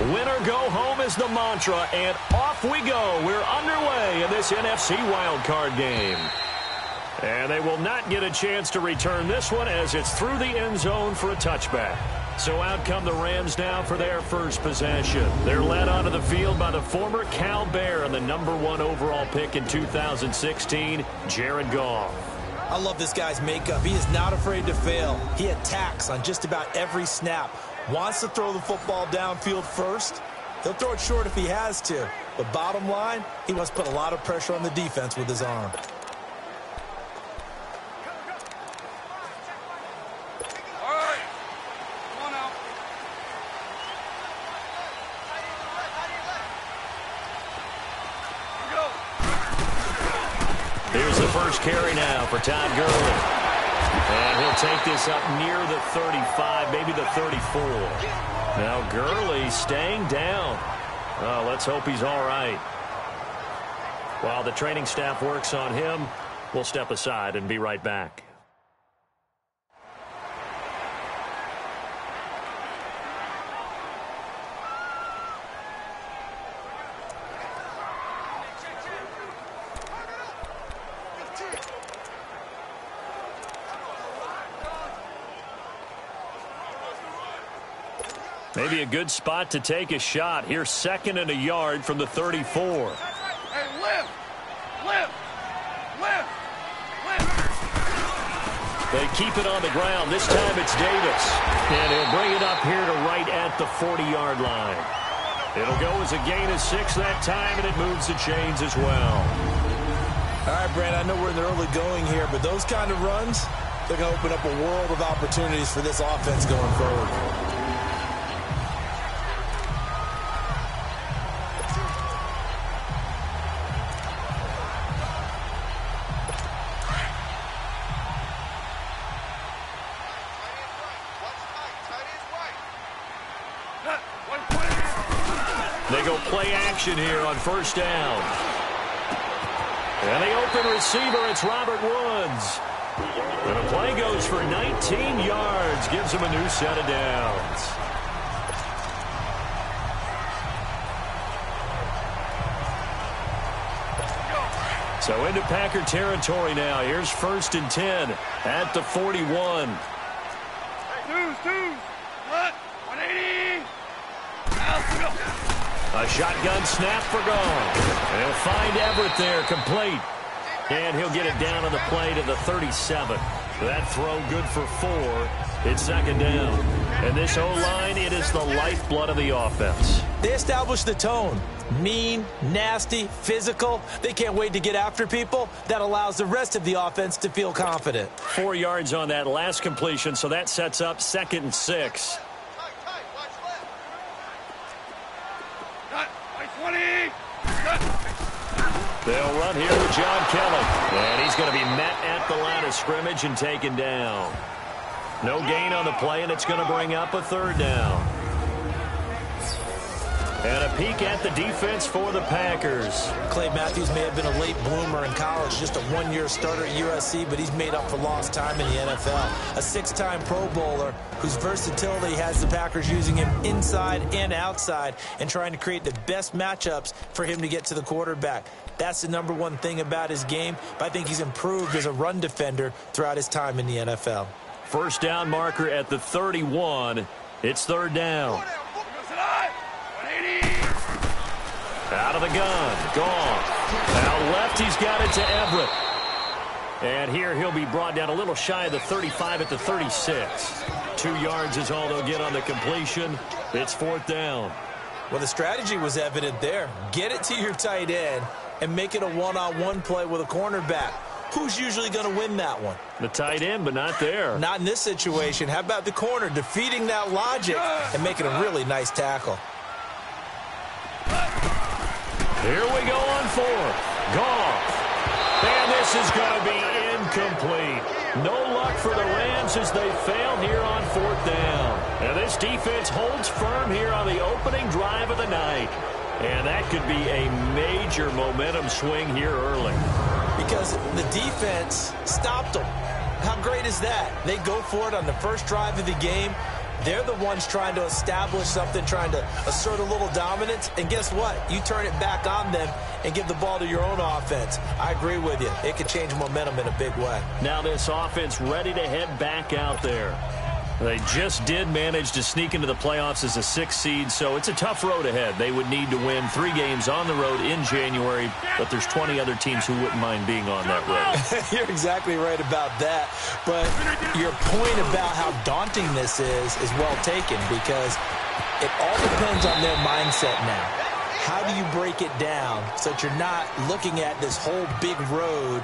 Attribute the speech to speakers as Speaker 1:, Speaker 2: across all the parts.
Speaker 1: Winner go home is the mantra, and off we go. We're underway in this NFC Wildcard game. And they will not get a chance to return this one as it's through the end zone for a touchback. So out come the Rams now for their first possession. They're led onto the field by the former Cal Bear and the #1 overall pick in 2016, Jared Goff.
Speaker 2: I love this guy's makeup. He is not afraid to fail. He attacks on just about every snap. Wants to throw the football downfield first. He'll throw it short if he has to. But bottom line, he must put a lot of pressure on the defense with his arm.
Speaker 1: Here's the first carry now for Todd Gurley. And he'll take this up near the 35, maybe the 34. Now Gurley staying down. Oh, let's hope he's all right. While the training staff works on him, we'll step aside and be right back. Maybe a good spot to take a shot. Here's 2nd and a yard from the 34.
Speaker 3: Hey, lift!
Speaker 1: They keep it on the ground. This time it's Davis. And he'll bring it up here to right at the 40-yard line. It'll go as a gain of 6 that time, and it moves the chains as well.
Speaker 2: All right, Brand, I know we're in the early going here, but those kind of runs, they're going to open up a world of opportunities for this offense going forward.
Speaker 1: They go play action here on first down. And the open receiver, it's Robert Woods. And the play goes for 19 yards, gives him a new set of downs. So into Packer territory now. Here's 1st and 10 at the 41. A shotgun snap for Goff. And he'll find Everett there, complete. And he'll get it down on the play to the 37. That throw good for 4. It's 2nd down. And this O-line, it is the lifeblood of the offense.
Speaker 2: They established the tone. Mean, nasty, physical. They can't wait to get after people. That allows the rest of the offense to feel confident.
Speaker 1: 4 yards on that last completion, so that sets up 2nd and 6. They'll run here with John Kelly. And he's going to be met at the line of scrimmage and taken down. No gain on the play, and it's going to bring up a 3rd down. And a peek at the defense for the Packers.
Speaker 2: Clay Matthews may have been a late bloomer in college, just a one-year starter at USC, but he's made up for lost time in the NFL. A 6-time Pro Bowler whose versatility has the Packers using him inside and outside and trying to create the best matchups for him to get to the quarterback. That's the #1 thing about his game, but I think he's improved as a run defender throughout his time in the NFL.
Speaker 1: First down marker at the 31. It's 3rd down. Out of the gun. Gone. Now left, he's got it to Everett. And here he'll be brought down a little shy of the 35 at the 36. 2 yards is all they'll get on the completion. It's 4th down.
Speaker 2: Well, the strategy was evident there. Get it to your tight end and make it a one-on-one play with a cornerback. Who's usually going to win that one?
Speaker 1: The tight end, but not there.
Speaker 2: Not in this situation. How about the corner defeating that logic and making a really nice tackle?
Speaker 1: Here we go on 4th. Goff. And this is going to be incomplete. No luck for the Rams as they fail here on 4th down. And this defense holds firm here on the opening drive of the night. And that could be a major momentum swing here early.
Speaker 2: Because the defense stopped them. How great is that? They go for it on the first drive of the game. They're the ones trying to establish something, trying to assert a little dominance. And guess what? You turn it back on them and give the ball to your own offense. I agree with you. It could change momentum in a big way.
Speaker 1: Now this offense ready to head back out there. They just did manage to sneak into the playoffs as a 6th seed, so it's a tough road ahead. They would need to win 3 games on the road in January, but there's 20 other teams who wouldn't mind being on that road.
Speaker 2: You're exactly right about that. But your point about how daunting this is well taken, because it all depends on their mindset now. How do you break it down so that you're not looking at this whole big road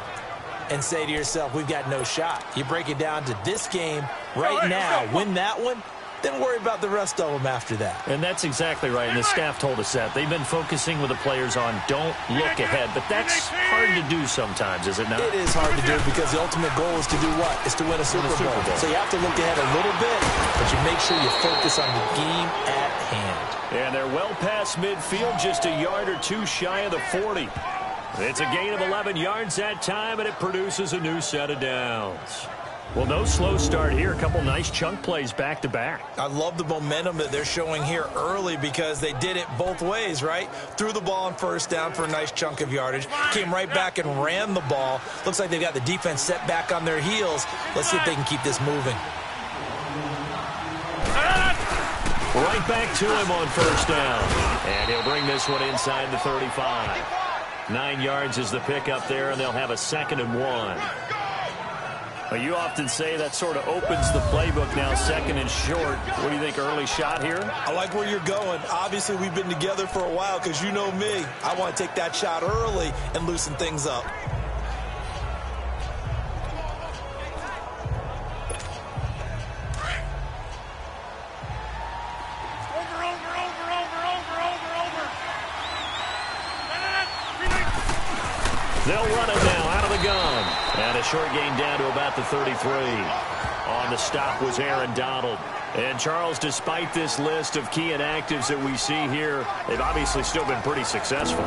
Speaker 2: and say to yourself, we've got no shot? You break it down to this game right now, win that one, then worry about the rest of them after that.
Speaker 1: And that's exactly right, and the staff told us that. They've been focusing with the players on don't look ahead, but that's hard to do sometimes, is it not?
Speaker 2: It is hard to do because the ultimate goal is to do what? Is to win a Super Bowl. So you have to look ahead a little bit, but you make sure you focus on the game at hand.
Speaker 1: And they're well past midfield, just a yard or two shy of the 40. It's a gain of 11 yards that time, and it produces a new set of downs. Well, no slow start here. A couple nice chunk plays back-to-back.
Speaker 2: I love the momentum that they're showing here early because they did it both ways, right? Threw the ball on first down for a nice chunk of yardage. Came right back and ran the ball. Looks like they've got the defense set back on their heels. Let's see if they can keep this moving.
Speaker 1: Right back to him on first down. And he'll bring this one inside the 35. 9 yards is the pickup there, and they'll have a 2nd and 1. Well, you often say that sort of opens the playbook now, 2nd and short. What do you think, early shot here?
Speaker 2: I like where you're going. Obviously, we've been together for a while because you know me. I want to take that shot early and loosen things up.
Speaker 1: They'll run it now out of the gun. And a short gain down to about the 33. On the stop was Aaron Donald. And, Charles, despite this list of key inactives that we see here, they've obviously still been pretty successful.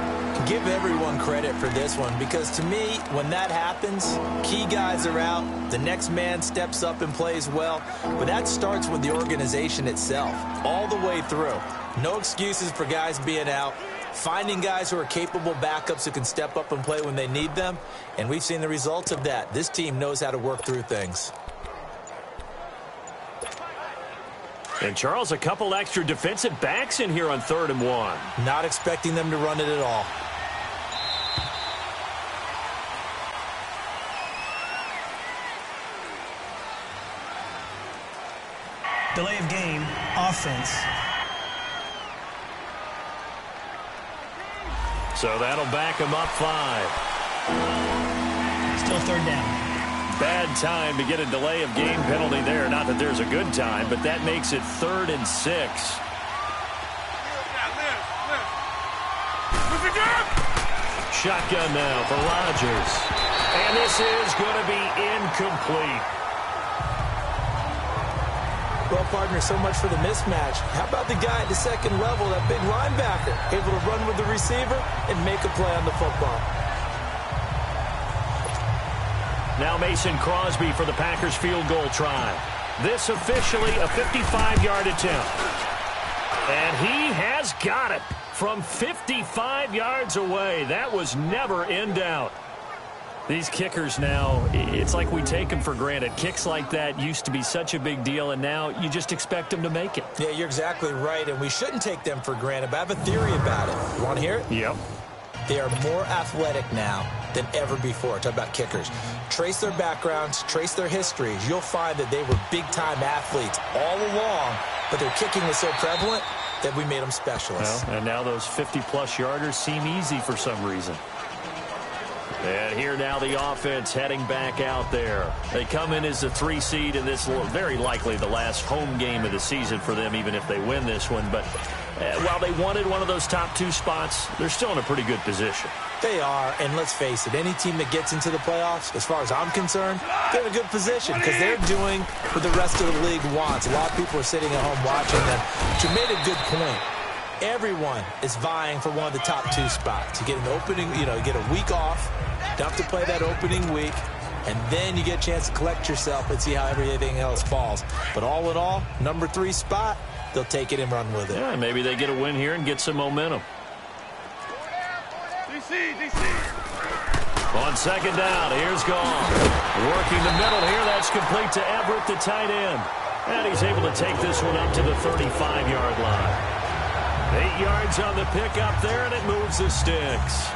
Speaker 2: Give everyone credit for this one because, to me, when that happens, key guys are out, the next man steps up and plays well. But that starts with the organization itself, all the way through. No excuses for guys being out. Finding guys who are capable backups who can step up and play when they need them. And we've seen the results of that. This team knows how to work through things.
Speaker 1: And, Charles, a couple extra defensive backs in here on 3rd and 1.
Speaker 2: Not expecting them to run it at all.
Speaker 3: Delay of game, offense.
Speaker 1: So that'll back him up 5.
Speaker 3: Still 3rd down.
Speaker 1: Bad time to get a delay of game penalty there. Not that there's a good time, but that makes it 3rd and 6. Shotgun now for Rodgers. And this is going to be incomplete.
Speaker 2: Well, partner, so much for the mismatch. How about the guy at the 2nd level, that big linebacker, able to run with the receiver and make a play on the football?
Speaker 1: Now Mason Crosby for the Packers field goal try. This officially a 55-yard attempt. And he has got it from 55 yards away. That was never in doubt. These kickers now, it's like we take them for granted. Kicks like that used to be such a big deal, and now you just expect them to make it.
Speaker 2: Yeah, you're exactly right, and we shouldn't take them for granted, but I have a theory about it. You want to hear it?
Speaker 1: Yep.
Speaker 2: They are more athletic now than ever before. Talk about kickers. Trace their backgrounds, trace their histories. You'll find that they were big-time athletes all along, but their kicking was so prevalent that we made them specialists.
Speaker 1: Well, and now those 50-plus yarders seem easy for some reason. And here now the offense heading back out there. They come in as the 3 seed, and this will very likely the last home game of the season for them, even if they win this one. But while they wanted one of those top 2 spots, they're still in a pretty good position.
Speaker 2: They are, and let's face it, any team that gets into the playoffs, as far as I'm concerned, they're in a good position because they're doing what the rest of the league wants. A lot of people are sitting at home watching them. But you made a good point. Everyone is vying for one of the top 2 spots. You get an opening, you get a week off. Don't have to play that opening week. and then you get a chance to collect yourself and see how everything else falls. But all in all, number 3 spot, they'll take it and run with it.
Speaker 1: Yeah, maybe they get a win here and get some momentum. On second down, here's Gall. Working the middle here, that's complete to Everett, the tight end. And he's able to take this one up to the 35-yard line. 8 yards on the pickup there, and it moves the sticks.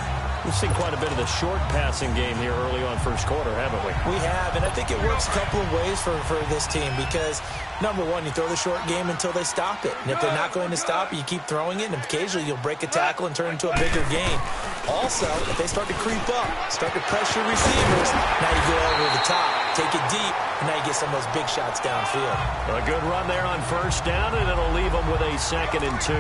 Speaker 1: We've seen quite a bit of the short passing game here early on first quarter, haven't we?
Speaker 2: We have, and I think it works a couple of ways for this team because, number one, you throw the short game until they stop it. And if they're not going to stop it, you keep throwing it, and occasionally you'll break a tackle and turn it into a bigger gain. Also, if they start to creep up, start to pressure receivers, now you go over the top, take it deep, and now you get some of those big shots downfield.
Speaker 1: A good run there on first down, and it'll leave them with a 2nd and 2.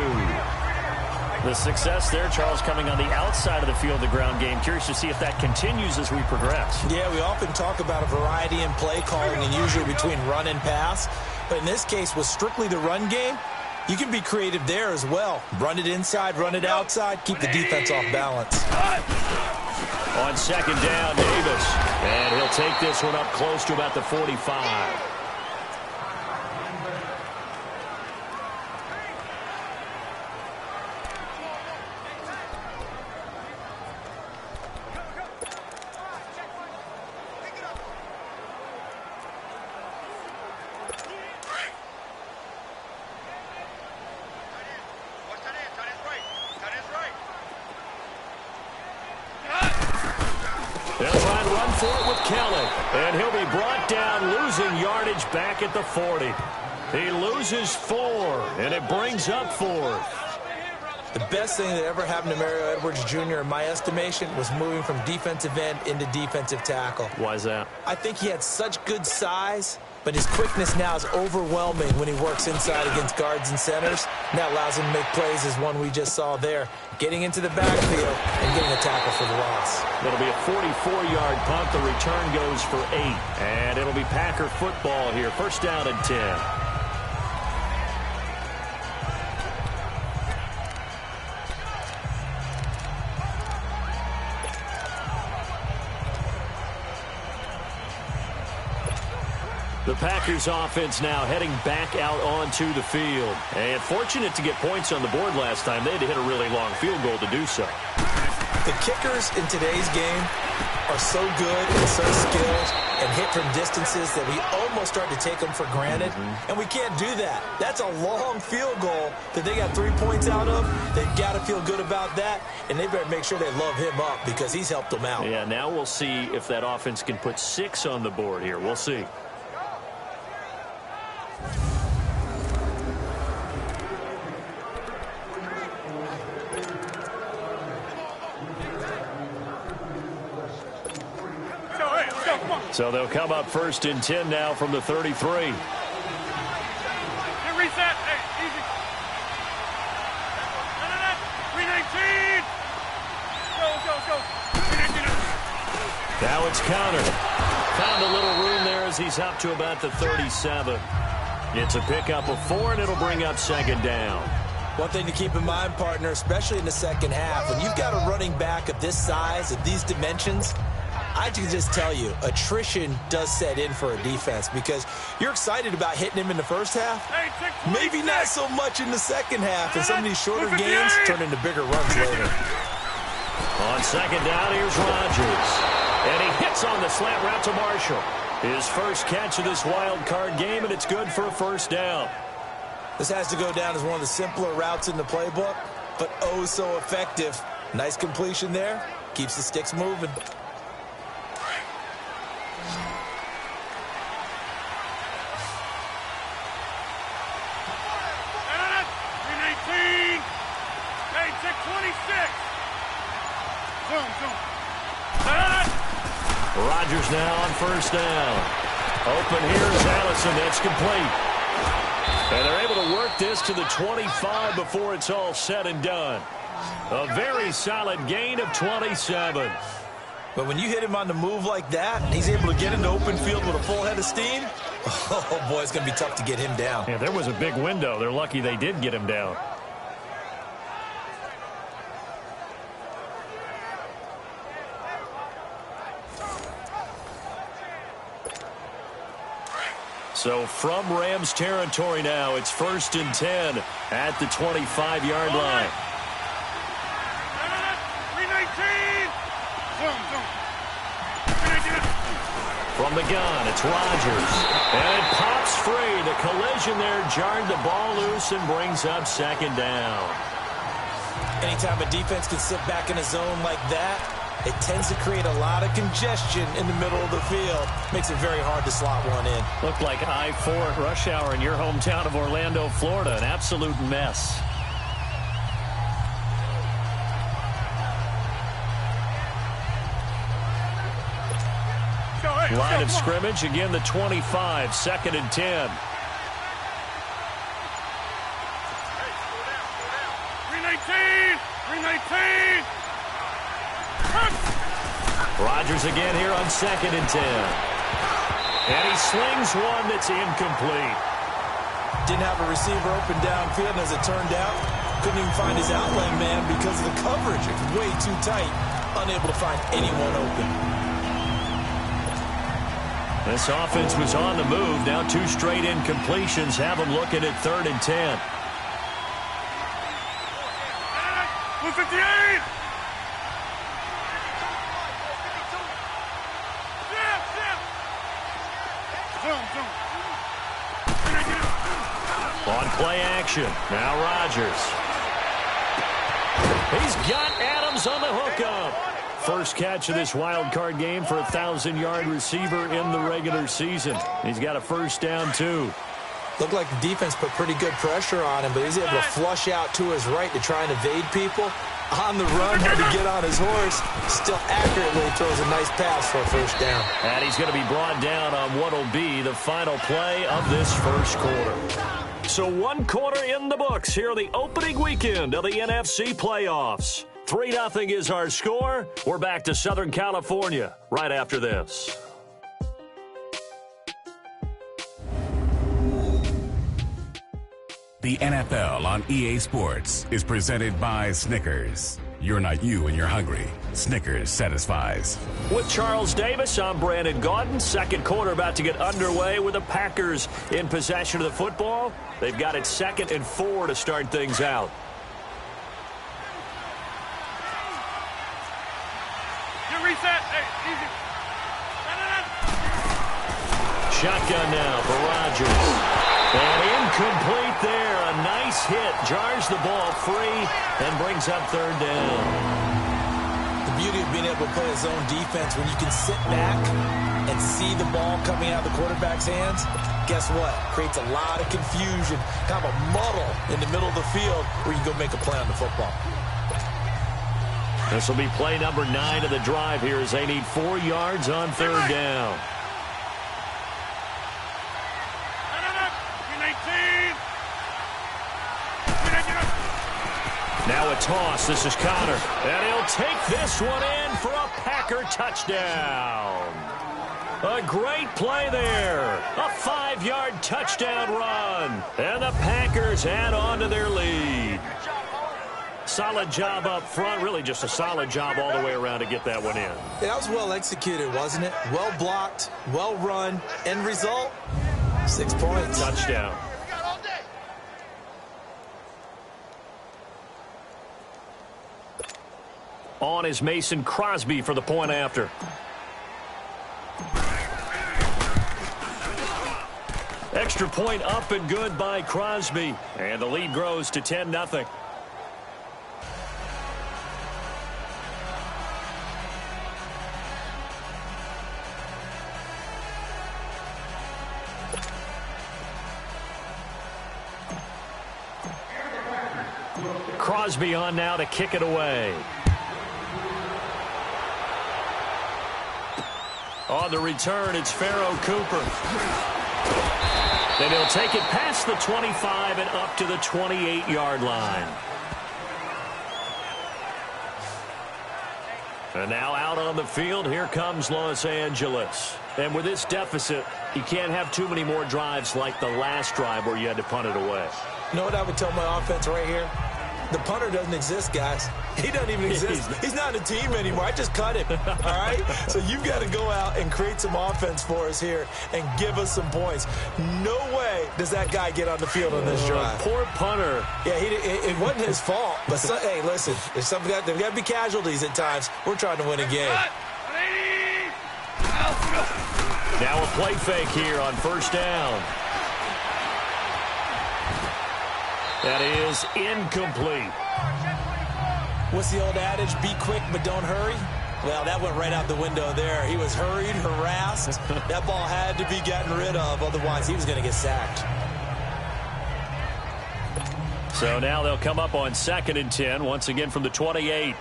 Speaker 1: The success there, Charles, coming on the outside of the field, the ground game. Curious to see if that continues as we progress.
Speaker 2: Yeah, we often talk about a variety in play calling and usually between run and pass. But in this case, with strictly the run game, you can be creative there as well. Run it inside, run it outside, keep the defense off balance.
Speaker 1: On second down, Davis. And he'll take this one up close to about the 45. And he'll be brought down, losing yardage back at the 40. He loses 4, and it brings up 4th.
Speaker 2: The best thing that ever happened to Mario Edwards Jr., in my estimation, was moving from defensive end into defensive tackle.
Speaker 1: Why is that?
Speaker 2: I think he had such good size, but his quickness now is overwhelming when he works inside against guards and centers. And that allows him to make plays as one we just saw there, getting into the backfield and getting a tackle for the loss.
Speaker 1: It'll be a 44-yard punt. The return goes for 8. And it'll be Packer football here. First down and 10. The Packers offense now heading back out onto the field. And fortunate to get points on the board last time. They had to hit a really long field goal to do so.
Speaker 2: The kickers in today's game are so good and so skilled and hit from distances that we almost start to take them for granted. And we can't do that. That's a long field goal that they got 3 points out of. They've got to feel good about that. And they better make sure they love him up because he's helped them out.
Speaker 1: Yeah, now we'll see if that offense can put 6 on the board here. We'll see. So they'll come up first and 10 now from the 33.
Speaker 4: Hey, reset. Hey, easy. 319. Go. 319.
Speaker 1: Now it's countered. Found a little room there as he's up to about the 37. It's a pickup of 4, and it'll bring up second down.
Speaker 2: One thing to keep in mind, partner, especially in the second half, when you've got a running back of this size, of these dimensions, I can just tell you, attrition does set in for a defense because you're excited about hitting him in the first half. Maybe not so much in the second half, and some of these shorter games turn into bigger runs later.
Speaker 1: On second down, here's Rodgers. And he hits on the slant route to Marshall. His first catch of this wild card game, and it's good for a first down.
Speaker 2: This has to go down as one of the simpler routes in the playbook, but oh so effective. Nice completion there. Keeps the sticks moving.
Speaker 4: 26. Zoom.
Speaker 1: Rodgers now on first down. Open here is Allison. That's complete. And they're able to work this to the 25 before it's all said and done. A very solid gain of 27.
Speaker 2: But when you hit him on the move like that, he's able to get into open field with a full head of steam. Oh, boy, it's going to be tough to get him down.
Speaker 1: Yeah, there was a big window. They're lucky they did get him down. So from Rams territory now, it's 1st and 10 at the 25-yard line.
Speaker 4: 319.
Speaker 1: From the gun, it's Rodgers. And it pops free. The collision there jarred the ball loose and brings up 2nd down.
Speaker 2: Anytime a defense can sit back in a zone like that, it tends to create a lot of congestion in the middle of the field. Makes it very hard to slot one in.
Speaker 1: Looked like I-4 at rush hour in your hometown of Orlando, Florida. An absolute mess. Line of scrimmage, again the 25, 2nd and 10.
Speaker 4: 319.
Speaker 1: Rodgers again here on 2nd and 10. And he slings one that's incomplete.
Speaker 2: Didn't have a receiver open downfield, and as it turned out, couldn't even find his outline man because of the coverage. It was way too tight, unable to find anyone open.
Speaker 1: This offense was on the move. Now 2 straight incompletions have them looking at 3rd and 10.
Speaker 4: 158.
Speaker 1: On play action. Now Rodgers. He's got Adams on the hookup. First catch of this wild card game for a 1,000-yard receiver in the regular season. He's got a 1st down, too.
Speaker 2: Looked like the defense put pretty good pressure on him, but he's able to flush out to his right to try and evade people. On the run, had to get on his horse. Still accurately throws a nice pass for a 1st down.
Speaker 1: And he's going to be brought down on what will be the final play of this 1st quarter. So 1 quarter in the books here the opening weekend of the NFC playoffs. 3-0 is our score. We're back to Southern California right after this.
Speaker 5: The NFL on EA Sports is presented by Snickers. You're not you when you're hungry. Snickers satisfies.
Speaker 1: With Charles Davis, I'm Brandon Gaudin. 2nd quarter about to get underway with the Packers in possession of the football. They've got it 2nd and 4 to start things out.
Speaker 4: Reset. Hey, easy.
Speaker 1: Shotgun now for Rodgers. And incomplete there. A nice hit. Jars the ball free and brings up 3rd down.
Speaker 2: The beauty of being able to play a zone defense when you can sit back and see the ball coming out of the quarterback's hands, guess what? Creates a lot of confusion, kind of a muddle in the middle of the field where you can go make a play on the football.
Speaker 1: This will be play number 9 of the drive here as they need 4 yards on 3rd down.
Speaker 4: 319.
Speaker 1: Now a toss. This is Connor. And he'll take this one in for a Packer touchdown. A great play there. A 5-yard touchdown run. And the Packers add on to their lead. Solid job up front. Really just a solid job all the way around to get that one in.
Speaker 2: Yeah, that was well executed, wasn't it? Well blocked, well run. End result, 6 points.
Speaker 1: Touchdown. On is Mason Crosby for the point after. Extra point up and good by Crosby. And the lead grows to 10-0. Crosby on now to kick it away. On the return, it's Pharaoh Cooper. Then he'll take it past the 25 and up to the 28-yard line. And now out on the field, here comes Los Angeles. And with this deficit, you can't have too many more drives like the last drive where you had to punt it away.
Speaker 2: You know what I would tell my offense right here? The punter doesn't exist, guys. He doesn't even exist. He's not a team anymore. I just cut him, all right? So you've got to go out and create some offense for us here and give us some points. No way does that guy get on the field on this drive.
Speaker 1: Poor punter.
Speaker 2: Yeah, it wasn't his fault. But, hey, listen, there's got to be casualties at times. We're trying to win a game.
Speaker 1: Now a play fake here on first down. That is incomplete.
Speaker 2: What's the old adage? Be quick, but don't hurry. Well, that went right out the window there. He was hurried, harassed. That ball had to be gotten rid of. Otherwise, he was going to get sacked.
Speaker 1: So now they'll come up on 2nd and 10, once again from the 28.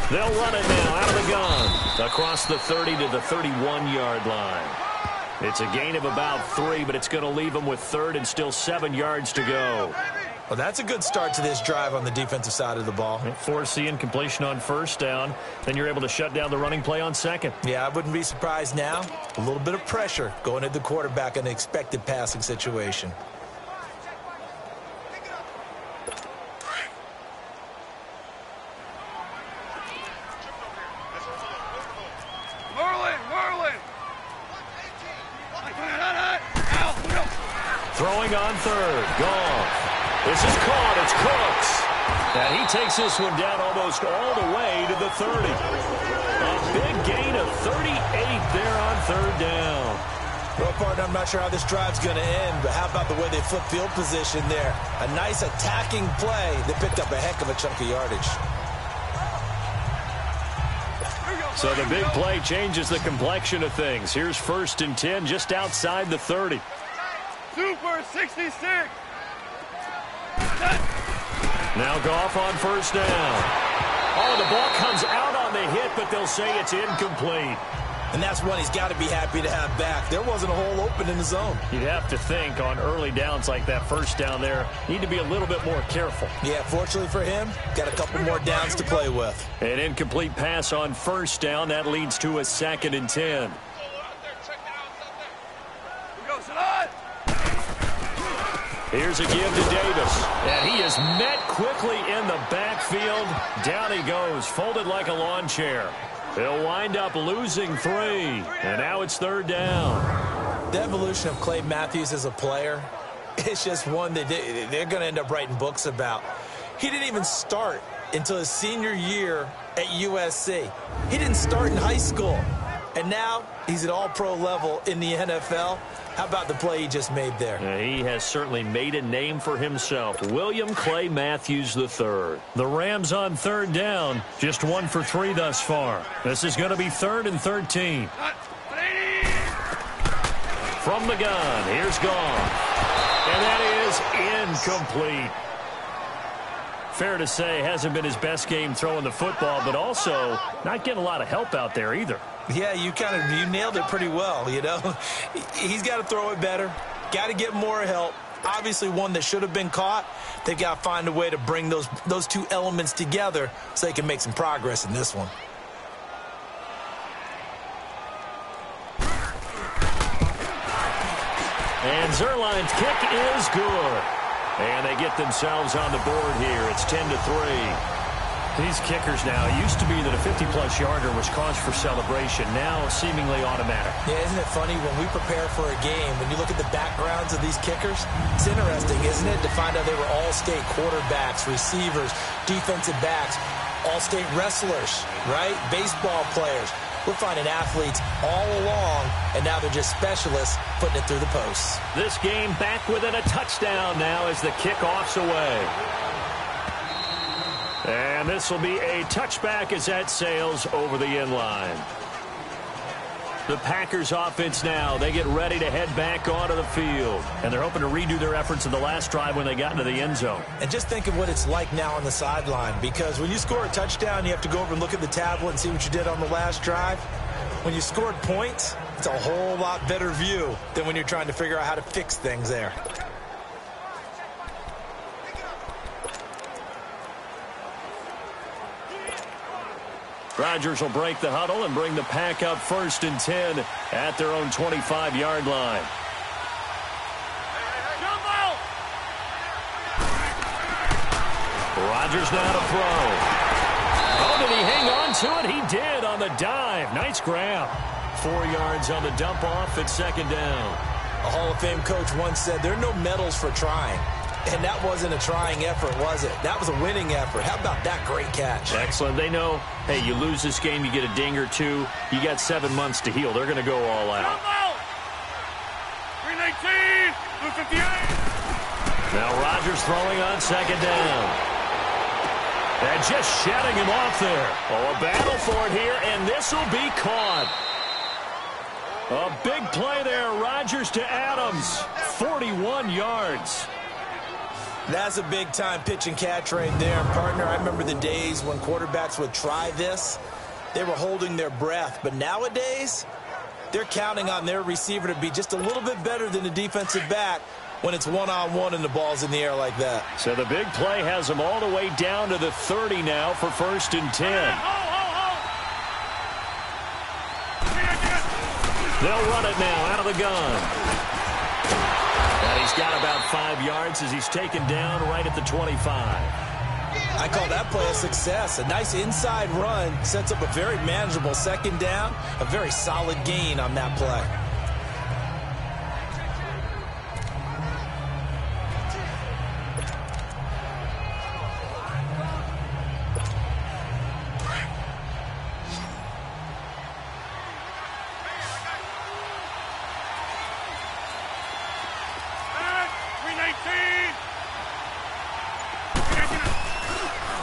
Speaker 1: They'll run it now out of the gun across the 30 to the 31-yard line. It's a gain of about 3, but it's going to leave them with 3rd and still 7 yards to go.
Speaker 2: Well, that's a good start to this drive on the defensive side of the ball.
Speaker 1: Force the incompletion on first down. Then you're able to shut down the running play on 2nd.
Speaker 2: Yeah, I wouldn't be surprised now. A little bit of pressure going at the quarterback in an expected passing situation.
Speaker 1: Throwing on 3rd. Gone. This is caught. It's Cooks. And he takes this one down almost all the way to the 30. A big gain of 38 there on 3rd down.
Speaker 2: Well, partner, I'm not sure how this drive's going to end, but how about the way they flip field position there? A nice attacking play that picked up a heck of a chunk of yardage.
Speaker 1: So the big play changes the complexion of things. Here's 1st and 10 just outside the 30.
Speaker 4: Super 66.
Speaker 1: Now Goff on first down. Oh, the ball comes out on the hit, but they'll say it's incomplete.
Speaker 2: And that's one he's got to be happy to have back. There wasn't a hole open in the zone.
Speaker 1: You'd have to think on early downs like that first down there, need to be a little bit more careful.
Speaker 2: Yeah, fortunately for him, got a couple more downs to play with.
Speaker 1: An incomplete pass on first down. That leads to a 2nd and 10. Here's a give to Davis. And he is met quickly in the backfield. Down he goes, folded like a lawn chair. They'll wind up losing 3. And now it's 3rd down.
Speaker 2: The evolution of Clay Matthews as a player, it's just one that they're going to end up writing books about. He didn't even start until his senior year at USC. He didn't start in high school. And now he's at all-pro level in the NFL. How about the play he just made there?
Speaker 1: He has certainly made a name for himself. William Clay Matthews III. The Rams on 3rd down. Just 1 for 3 thus far. This is going to be 3rd and 13. From the gun, here's Goff. And that is incomplete. Fair to say, hasn't been his best game throwing the football, but also not getting a lot of help out there either.
Speaker 2: Yeah, you nailed it pretty well, you know. He's got to throw it better. Got to get more help. Obviously one that should have been caught. They've got to find a way to bring those two elements together so they can make some progress in this one.
Speaker 1: And Zerline's kick is good. And they get themselves on the board here. It's 10-3. These kickers now, it used to be that a 50-plus yarder was cause for celebration. Now seemingly automatic.
Speaker 2: Yeah, isn't it funny when we prepare for a game, when you look at the backgrounds of these kickers, it's interesting, isn't it, to find out they were all-state quarterbacks, receivers, defensive backs, all-state wrestlers, right? Baseball players. We're finding athletes all along, and now they're just specialists putting it through the posts.
Speaker 1: This game back within a touchdown now as the kickoff's away. And this will be a touchback as that sails over the end line. The Packers offense now, they get ready to head back onto the field. And they're hoping to redo their efforts in the last drive when they got into the end zone.
Speaker 2: And just think of what it's like now on the sideline, because when you score a touchdown, you have to go over and look at the tablet and see what you did on the last drive. When you scored points, it's a whole lot better view than when you're trying to figure out how to fix things there.
Speaker 1: Rodgers will break the huddle and bring the Pack up 1st and 10 at their own 25-yard line. Rodgers now to throw. Oh, did he hang on to it? He did on the dive. Nice grab. 4 yards on the dump off at second down.
Speaker 2: A Hall of Fame coach once said there are no medals for trying. And that wasn't a trying effort, was it? That was a winning effort. How about that great catch?
Speaker 1: Excellent. They know, hey, you lose this game, you get a ding or two. You got 7 months to heal. They're going to go all out.
Speaker 4: 319, 258.
Speaker 1: Now Rodgers throwing on second down. And just shutting him off there. Oh, a battle for it here, and this will be caught. A big play there. Rodgers to Adams. 41 yards.
Speaker 2: That's a big-time pitch and catch right there. Partner, I remember the days when quarterbacks would try this. They were holding their breath. But nowadays, they're counting on their receiver to be just a little bit better than the defensive back when it's one-on-one and the ball's in the air like that.
Speaker 1: So the big play has them all the way down to the 30 now for 1st and 10. They'll run it now out of the gun. And he's got about 5 yards as he's taken down right at the 25.
Speaker 2: I call that play a success. A nice inside run sets up a very manageable second down. A very solid gain on that play.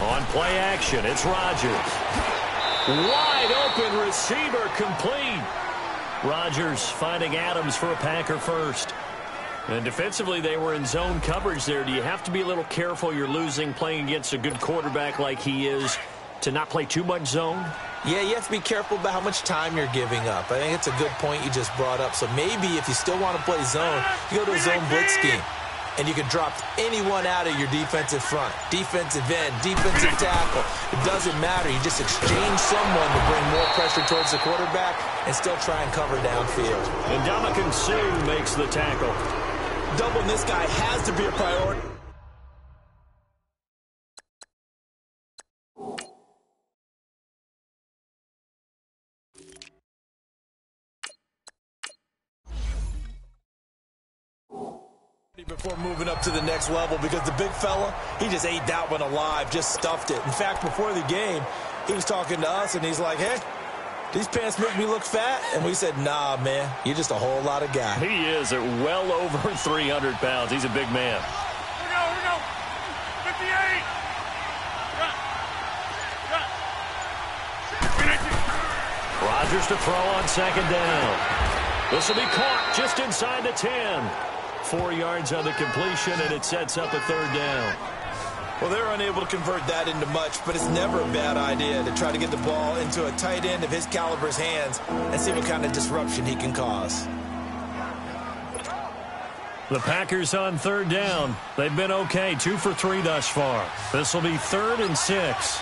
Speaker 1: On play action, it's Rodgers. Wide open receiver complete. Rodgers finding Adams for a Packer first. And defensively, they were in zone coverage there. Do you have to be a little careful? You're losing playing against a good quarterback like he is to not play too much zone?
Speaker 2: Yeah, you have to be careful about how much time you're giving up. I think it's a good point you just brought up. So maybe if you still want to play zone, you go to a zone blitz scheme. And you can drop anyone out of your defensive front. Defensive end, defensive tackle. It doesn't matter. You just exchange someone to bring more pressure towards the quarterback and still try and cover downfield.
Speaker 1: And Ndamukong Suh makes the tackle.
Speaker 2: Doubling this guy has to be a priority. Before moving up to the next level, because the big fella, he just ate that one alive, just stuffed it. In fact, before the game, he was talking to us, and he's like, hey, these pants make me look fat? And we said, nah, man, you're just a whole lot of guy.
Speaker 1: He is at well over 300 pounds. He's a big man.
Speaker 4: Here we go. 58.
Speaker 1: Rodgers to throw on second down. This will be caught just inside the 10. 4 yards on the completion, and it sets up a third down.
Speaker 2: Well, they're unable to convert that into much, but it's never a bad idea to try to get the ball into a tight end of his caliber's hands and see what kind of disruption he can cause.
Speaker 1: The Packers on third down. They've been okay, 2 for 3 thus far. This will be 3rd and 6.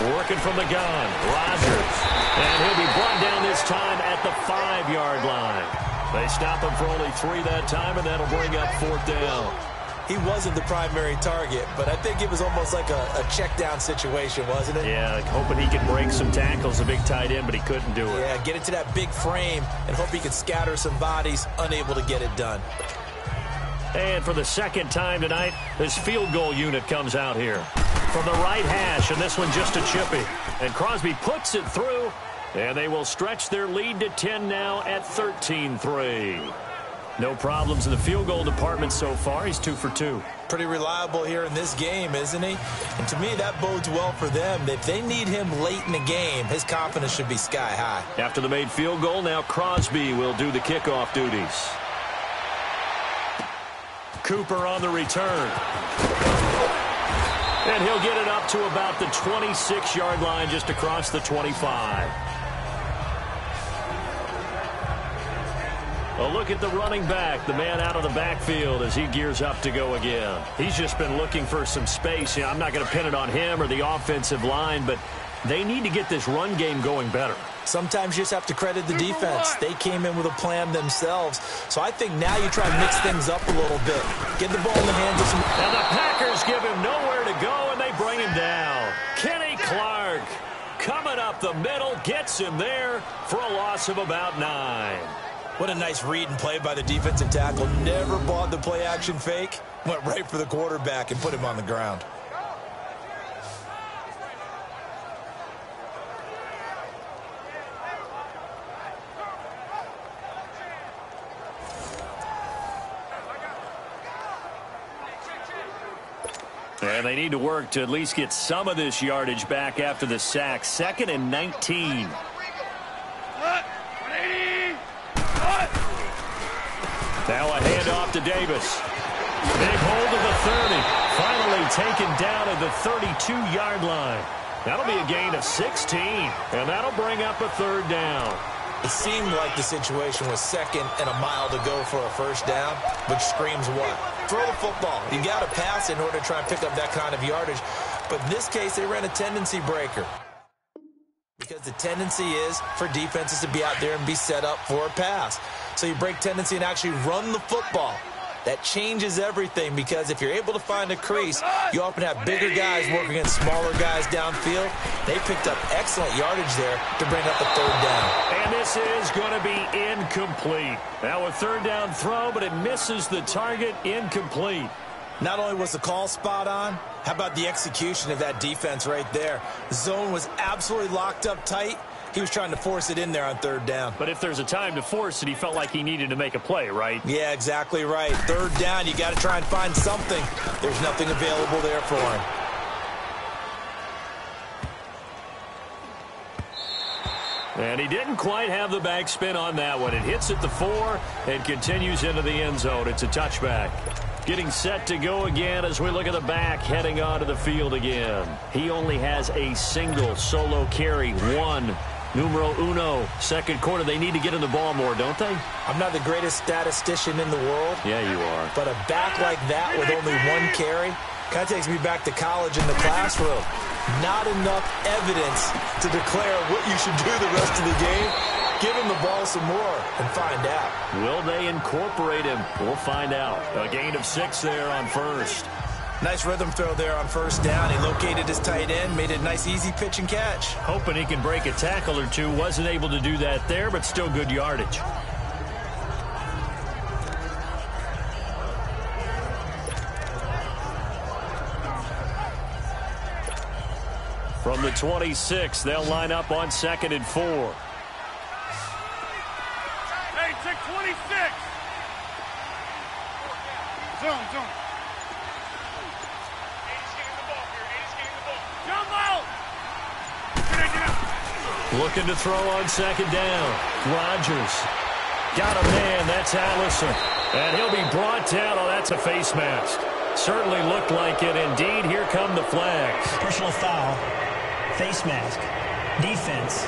Speaker 1: Working from the gun, Rodgers. And he'll be brought down this time at the 5-yard line. They stop him for only 3 that time, and that'll bring up 4th down.
Speaker 2: He wasn't the primary target, but I think it was almost like a check down situation, wasn't it?
Speaker 1: Yeah, hoping he could break some tackles, a big tight end, but he couldn't do it.
Speaker 2: Yeah, get into that big frame and hope he could scatter some bodies, unable to get it done.
Speaker 1: And for the second time tonight, this field goal unit comes out here. From the right hash, and this one just a chippy. And Crosby puts it through, and they will stretch their lead to 10 now at 13-3. No problems in the field goal department so far. He's 2 for 2.
Speaker 2: Pretty reliable here in this game, isn't he? And to me, that bodes well for them. If they need him late in the game, his confidence should be sky high.
Speaker 1: After the made field goal, now Crosby will do the kickoff duties. Cooper on the return. And he'll get it up to about the 26-yard line just across the 25. A look at the running back, the man out of the backfield as he gears up to go again. He's just been looking for some space. I'm not going to pin it on him or the offensive line, but They need to get this run game going better.
Speaker 2: Sometimes you just have to credit the defense. They came in with a plan themselves. So I think now you try and mix things up a little bit. Get the ball in the hands of some...
Speaker 1: And the Packers give him nowhere to go, and they bring him down. Kenny Clark coming up the middle, gets him there for a loss of about 9.
Speaker 2: What a nice read and play by the defensive tackle. Never bought the play-action fake. Went right for the quarterback and put him on the ground.
Speaker 1: And they need to work to at least get some of this yardage back after the sack. 2nd and 19. Now a handoff to Davis. Big hold of the 30. Finally taken down at the 32-yard line. That'll be a gain of 16. And that'll bring up a 3rd down.
Speaker 2: It seemed like the situation was 2nd and a mile to go for a 1st down, which screams what? Throw the football. You got to pass in order to try and pick up that kind of yardage. But in this case, they ran a tendency breaker. Because the tendency is for defenses to be out there and be set up for a pass. So you break tendency and actually run the football. That changes everything, because if you're able to find a crease, you often have bigger guys working against smaller guys downfield. They picked up excellent yardage there to bring up the 3rd down.
Speaker 1: And this is going to be incomplete. Now a 3rd down throw, but it misses the target. Incomplete.
Speaker 2: Not only was the call spot on, how about the execution of that defense right there? The zone was absolutely locked up tight. He was trying to force it in there on 3rd down.
Speaker 1: But if there's a time to force it, he felt like he needed to make a play, right?
Speaker 2: Yeah, exactly right. 3rd down, you got to try and find something. There's nothing available there for him.
Speaker 1: And he didn't quite have the backspin on that one. It hits at the 4 and continues into the end zone. It's a touchback. Getting set to go again as we look at the back, heading onto the field again. He only has a single solo carry, 1. Numero uno, 2nd quarter. They need to get in the ball more, don't they?
Speaker 2: I'm not the greatest statistician in the world.
Speaker 1: Yeah, you are.
Speaker 2: But a back like that with only 1 carry kind of takes me back to college in the classroom. Not enough evidence to declare what you should do the rest of the game. Give him the ball some more and find out.
Speaker 1: Will they incorporate him? We'll find out. A gain of 6 there on 1st.
Speaker 2: Nice rhythm throw there on 1st down. He located his tight end, made it a nice easy pitch and catch.
Speaker 1: Hoping he can break a tackle or two. Wasn't able to do that there, but still good yardage. From the 26, they'll line up on 2nd and 4.
Speaker 4: Hey, check 26. Zone.
Speaker 1: Looking to throw on 2nd down. Rodgers. Got a man. That's Allison. And he'll be brought down. Oh, that's a face mask. Certainly looked like it. Indeed, here come the flags.
Speaker 3: Personal foul. Face mask. Defense.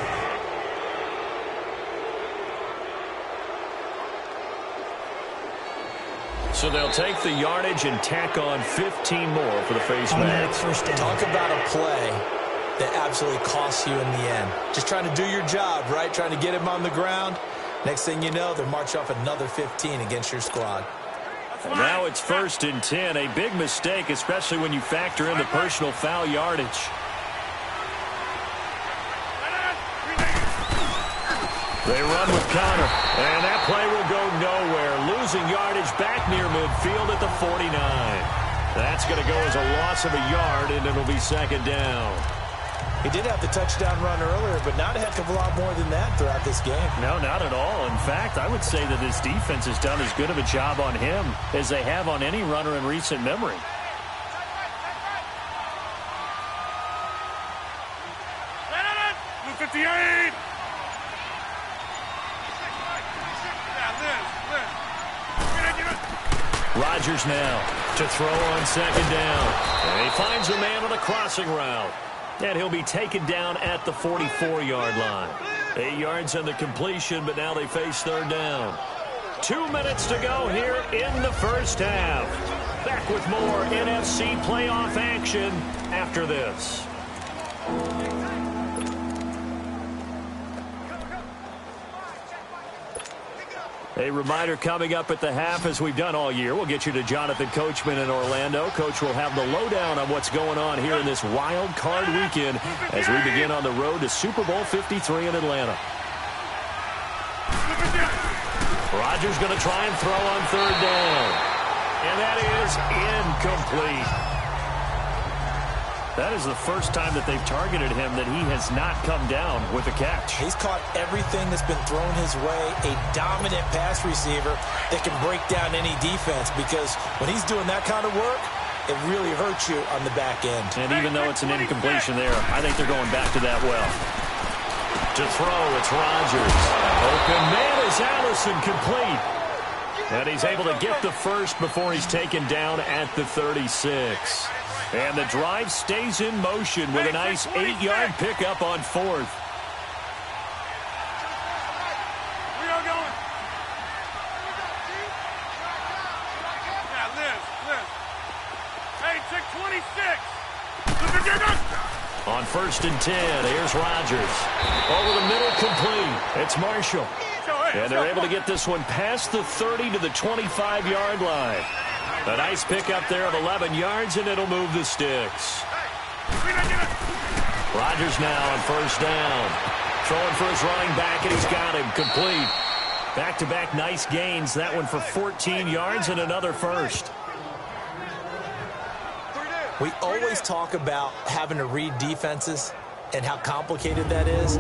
Speaker 1: So they'll take the yardage and tack on 15 more for the face
Speaker 3: Automatic
Speaker 1: mask.
Speaker 3: 1st down.
Speaker 2: Talk about a play that absolutely costs you in the end. Just trying to do your job, right? Trying to get him on the ground. Next thing you know, they're marching off another 15 against your squad.
Speaker 1: And now it's 1st and 10. A big mistake, especially when you factor in the personal foul yardage. They run with Connor, and that play will go nowhere. Losing yardage back near midfield at the 49. That's going to go as a loss of a yard, and it'll be 2nd down.
Speaker 2: He did have the touchdown run earlier, but not a heck of a lot more than that throughout this game.
Speaker 1: No, not at all. In fact, I would say that this defense has done as good of a job on him as they have on any runner in recent memory.
Speaker 4: 58.
Speaker 1: Rodgers now to throw on 2nd down. And he finds a man on a crossing route. And he'll be taken down at the 44-yard line. 8 yards on the completion, but now they face 3rd down. 2 minutes to go here in the 1st half. Back with more NFC playoff action after this. A reminder coming up at the half, as we've done all year. We'll get you to Jonathan Coachman in Orlando. Coach will have the lowdown on what's going on here in this wild card weekend as we begin on the road to Super Bowl 53 in Atlanta. Rodgers going to try and throw on third down. And that is incomplete. That is the first time that they've targeted him that he has not come down with a catch.
Speaker 2: He's caught everything that's been thrown his way. A dominant pass receiver that can break down any defense, because when he's doing that kind of work, it really hurts you on the back end.
Speaker 1: And even though it's an incompletion there, I think they're going back to that well. To throw, it's Rodgers. Open man is Allison, complete. And he's able to get the first before he's taken down at the 36. And the drive stays in motion with a nice 8-yard pickup on fourth.
Speaker 4: We are going. Yeah, Liz. Hey, check 26.
Speaker 1: On first and 10, here's Rodgers. Over the middle, complete. It's Marshall. And they're able to get this one past the 30 to the 25-yard line. A nice pickup there of 11 yards, and it'll move the sticks. Rodgers now on first down. Throwing for his running back, and he's got him complete. Back-to-back nice gains. That one for 14 yards and another first.
Speaker 2: We always talk about having to read defenses and how complicated that is.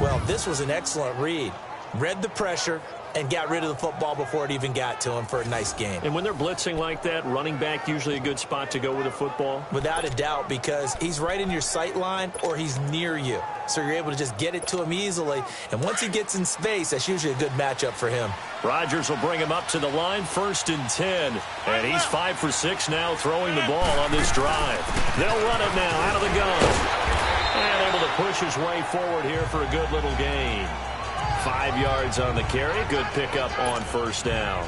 Speaker 2: Well, this was an excellent read. Read the pressure and got rid of the football before it even got to him for a nice game.
Speaker 1: And when they're blitzing like that, running back usually a good spot to go with a football?
Speaker 2: Without a doubt, because he's right in your sight line or he's near you. So you're able to just get it to him easily. And once he gets in space, that's usually a good matchup for him.
Speaker 1: Rodgers will bring him up to the line, first and 10. And he's 5 for 6 now throwing the ball on this drive. They'll run it now out of the gun. And able to push his way forward here for a good little gain. 5 yards on the carry. Good pickup on first down.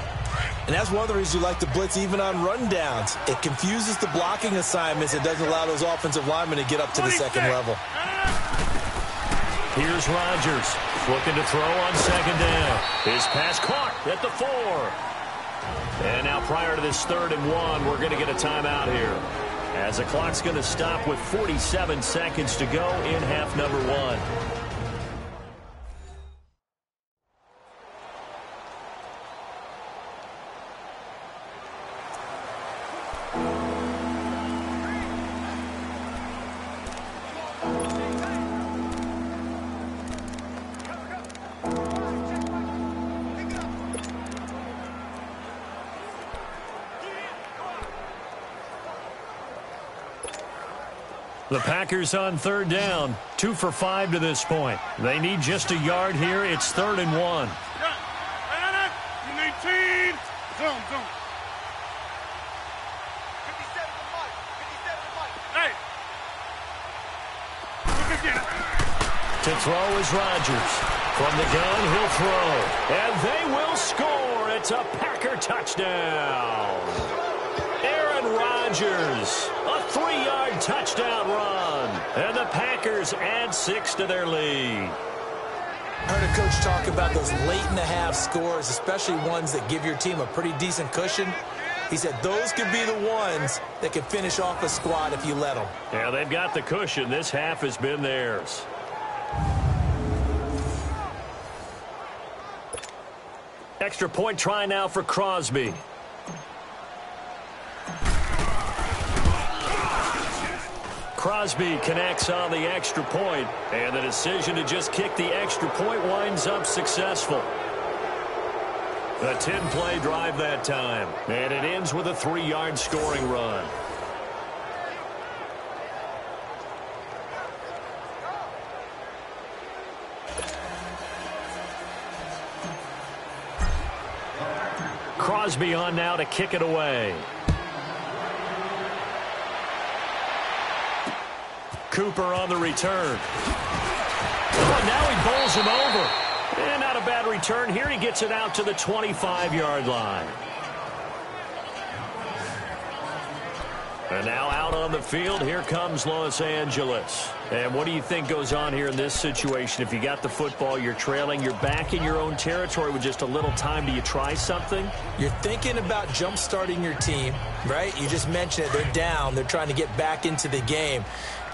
Speaker 2: And that's one of the reasons you like to blitz even on rundowns. It confuses the blocking assignments. It doesn't allow those offensive linemen to get up to the second level.
Speaker 1: Here's Rodgers looking to throw on second down. His pass caught at the 4. And now prior to this 3rd and 1, we're going to get a timeout here, as the clock's going to stop with 47 seconds to go in half number 1. The Packers on 3rd down, 2 for 5 to this point. They need just a yard here. It's 3rd and 1.
Speaker 4: You need team. Zoom. 57 Hey.
Speaker 1: To throw is Rodgers. From the gun, he'll throw. And they will score. It's a Packer touchdown. Aaron Rodgers, a 3-yard touchdown run. And the Packers add 6 to their lead.
Speaker 2: I heard a coach talk about those late-in-the-half scores, especially ones that give your team a pretty decent cushion. He said those could be the ones that could finish off a squad if you let them.
Speaker 1: Yeah, they've got the cushion. This half has been theirs. Extra point try now for Crosby. Crosby connects on the extra point, and the decision to just kick the extra point winds up successful. A 10-play drive that time, and it ends with a 3-yard scoring run. Crosby on now to kick it away. Cooper on the return. Oh, now he bowls him over. And not a bad return here. He gets it out to the 25-yard line. And now out on the field, here comes Los Angeles. And what do you think goes on here in this situation? If you got the football, you're trailing, you're back in your own territory with just a little time. Do you try something?
Speaker 2: You're thinking about jump-starting your team, right? You just mentioned it. They're down. They're trying to get back into the game.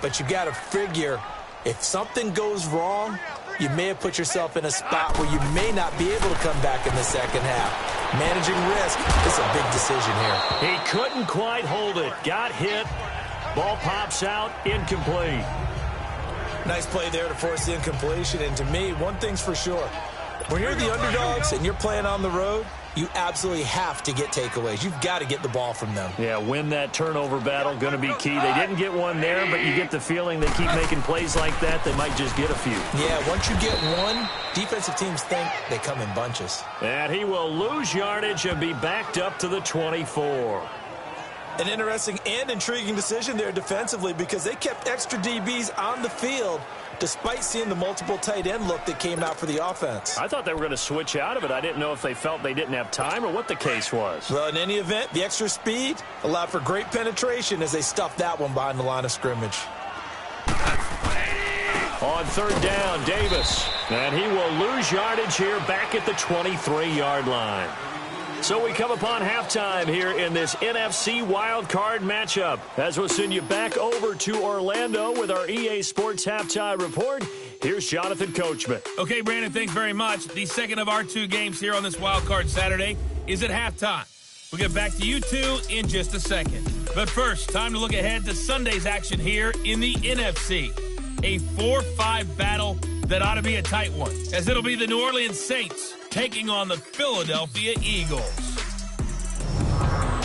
Speaker 2: But you got to figure, if something goes wrong, you may have put yourself in a spot where you may not be able to come back in the second half. Managing risk is a big decision here.
Speaker 1: He couldn't quite hold it. Got hit. Ball pops out. Incomplete.
Speaker 2: Nice play there to force the incompletion. And to me, one thing's for sure. When you're the underdogs and you're playing on the road, you absolutely have to get takeaways. You've got to get the ball from them.
Speaker 1: Yeah, win that turnover battle, going to be key. They didn't get one there, but you get the feeling they keep making plays like that, they might just get a few.
Speaker 2: Yeah, once you get one, defensive teams think they come in bunches.
Speaker 1: And he will lose yardage and be backed up to the 24.
Speaker 2: An interesting and intriguing decision there defensively because they kept extra DBs on the field despite seeing the multiple tight end look that came out for the offense.
Speaker 1: I thought they were going to switch out of it. I didn't know if they felt they didn't have time or what the case was.
Speaker 2: Well, in any event, the extra speed allowed for great penetration as they stuffed that one behind the line of scrimmage.
Speaker 1: On third down, Davis. And he will lose yardage here back at the 23-yard line. So we come upon halftime here in this NFC Wildcard matchup. As we'll send you back over to Orlando with our EA Sports Halftime Report, here's Jonathan Coachman.
Speaker 6: Okay, Brandon, thanks very much. The second of our two games here on this Wildcard Saturday is at halftime. We'll get back to you two in just a second. But first, time to look ahead to Sunday's action here in the NFC. A 4-5 battle that ought to be a tight one, as it'll be the New Orleans Saints taking on the Philadelphia Eagles.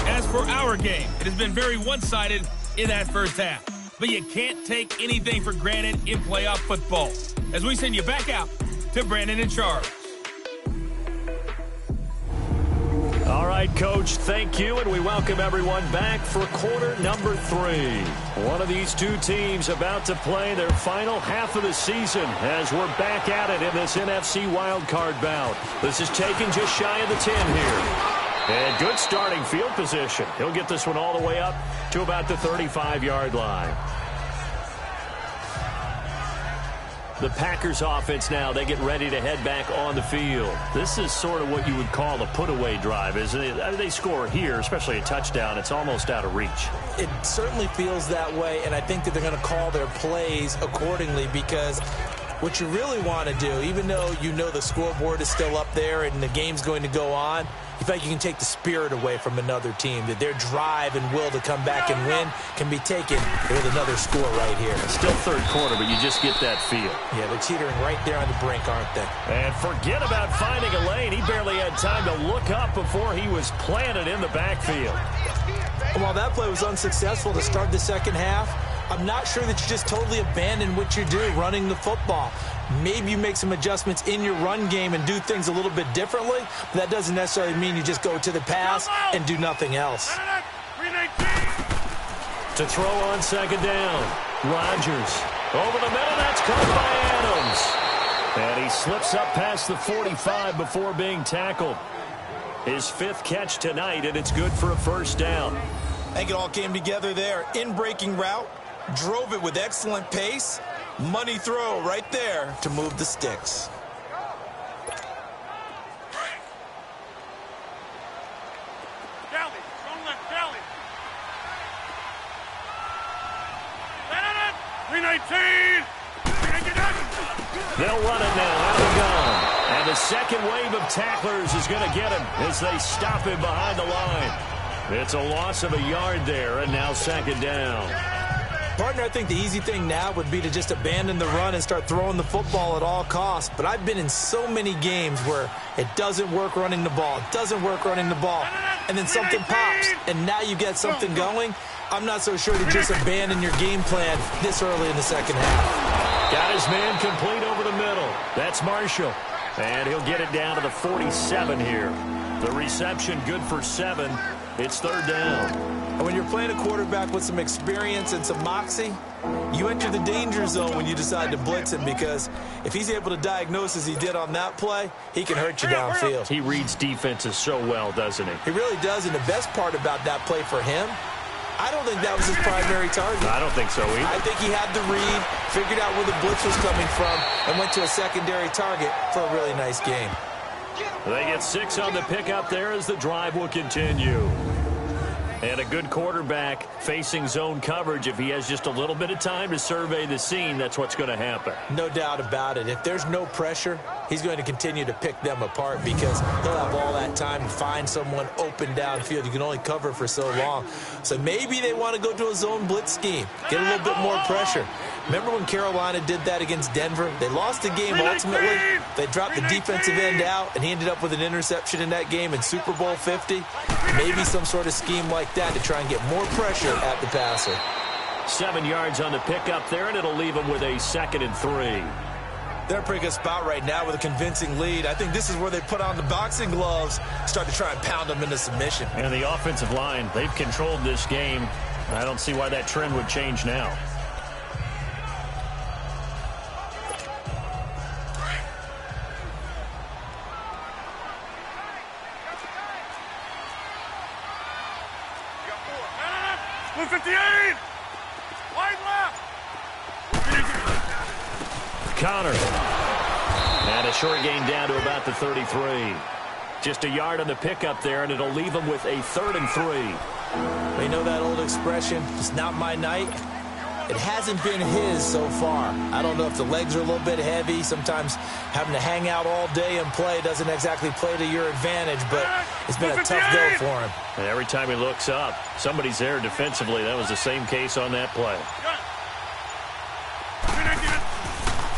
Speaker 6: As for our game, it has been very one-sided in that first half. But you can't take anything for granted in playoff football. As we send you back out to Brandon and Charles.
Speaker 1: All right, Coach, thank you, and we welcome everyone back for quarter number 3. One of these two teams about to play their final half of the season as we're back at it in this NFC wildcard bout. This is taken just shy of the 10 here. And good starting field position. He'll get this one all the way up to about the 35-yard line. The Packers offense now, they get ready to head back on the field. This is sort of what you would call a put-away drive, isn't it? I mean, they score here, especially a touchdown. It's almost out of reach.
Speaker 2: It certainly feels that way, and I think that they're going to call their plays accordingly because what you really want to do, even though you know the scoreboard is still up there and the game's going to go on, you feel like you can take the spirit away from another team, that their drive and will to come back and win can be taken with another score right here.
Speaker 1: It's still third quarter, but you just get that feel.
Speaker 2: Yeah, they're teetering right there on the brink, aren't they?
Speaker 1: And forget about finding a lane. He barely had time to look up before he was planted in the backfield.
Speaker 2: And while that play was unsuccessful to start the second half, I'm not sure that you just totally abandon what you do running the football. Maybe you make some adjustments in your run game and do things a little bit differently, but that doesn't necessarily mean you just go to the pass and do nothing else.
Speaker 1: To throw on second down, Rodgers. Over the middle, that's caught by Adams. And he slips up past the 45 before being tackled. His fifth catch tonight, and it's good for a first down.
Speaker 2: I think it all came together there. In-breaking route, drove it with excellent pace. Money throw right there to move the sticks.
Speaker 4: Kelly, don't let Kelly. 319.
Speaker 1: They'll run it now, out of the gun. And the second wave of tacklers is going to get him as they stop him behind the line. It's a loss of a yard there, and now second down.
Speaker 2: Partner, I think the easy thing now would be to just abandon the run and start throwing the football at all costs. But I've been in so many games where it doesn't work running the ball. It doesn't work running the ball. And then something pops, and now you get something going. I'm not so sure to just abandon your game plan this early in the second half.
Speaker 1: Got his man complete over the middle. That's Marshall. And he'll get it down to the 47 here. The reception good for 7. It's third down.
Speaker 2: And when you're playing a quarterback with some experience and some moxie, you enter the danger zone when you decide to blitz him, because if he's able to diagnose as he did on that play, he can hurt you downfield.
Speaker 1: He reads defenses so well, doesn't he?
Speaker 2: He really does, and the best part about that play for him I don't think that was his primary target.
Speaker 1: I don't think so either.
Speaker 2: I think he had the read, figured out where the blitz was coming from, and went to a secondary target for a really nice game.
Speaker 1: They get 6 on the pickup there as the drive will continue. And a good quarterback facing zone coverage. If he has just a little bit of time to survey the scene, that's what's going to happen.
Speaker 2: No doubt about it. If there's no pressure, he's going to continue to pick them apart because he'll have all that time to find someone open downfield. You can only cover for so long. So maybe they want to go to a zone blitz scheme, get a little bit more pressure. Remember when Carolina did that against Denver? They lost the game ultimately. They dropped the defensive end out, and he ended up with an interception in that game in Super Bowl 50. Maybe some sort of scheme like that to try and get more pressure at the passer.
Speaker 1: 7 yards on the pickup there, and it'll leave him with a 2nd and 3.
Speaker 2: They're in a pretty good spot right now with a convincing lead. I think this is where they put on the boxing gloves, start to try and pound them into submission.
Speaker 1: And the offensive line, they've controlled this game. I don't see why that trend would change now.
Speaker 4: Blue 58! Wide left!
Speaker 1: Connor. And a short gain down to about the 33. Just a yard on the pickup there, and it'll leave him with a 3rd and 3.
Speaker 2: They know that old expression, it's not my night. It hasn't been his so far. I don't know if the legs are a little bit heavy. Sometimes having to hang out all day and play doesn't exactly play to your advantage, but it's been a tough go for him.
Speaker 1: And every time he looks up, somebody's there defensively. That was the same case on that play.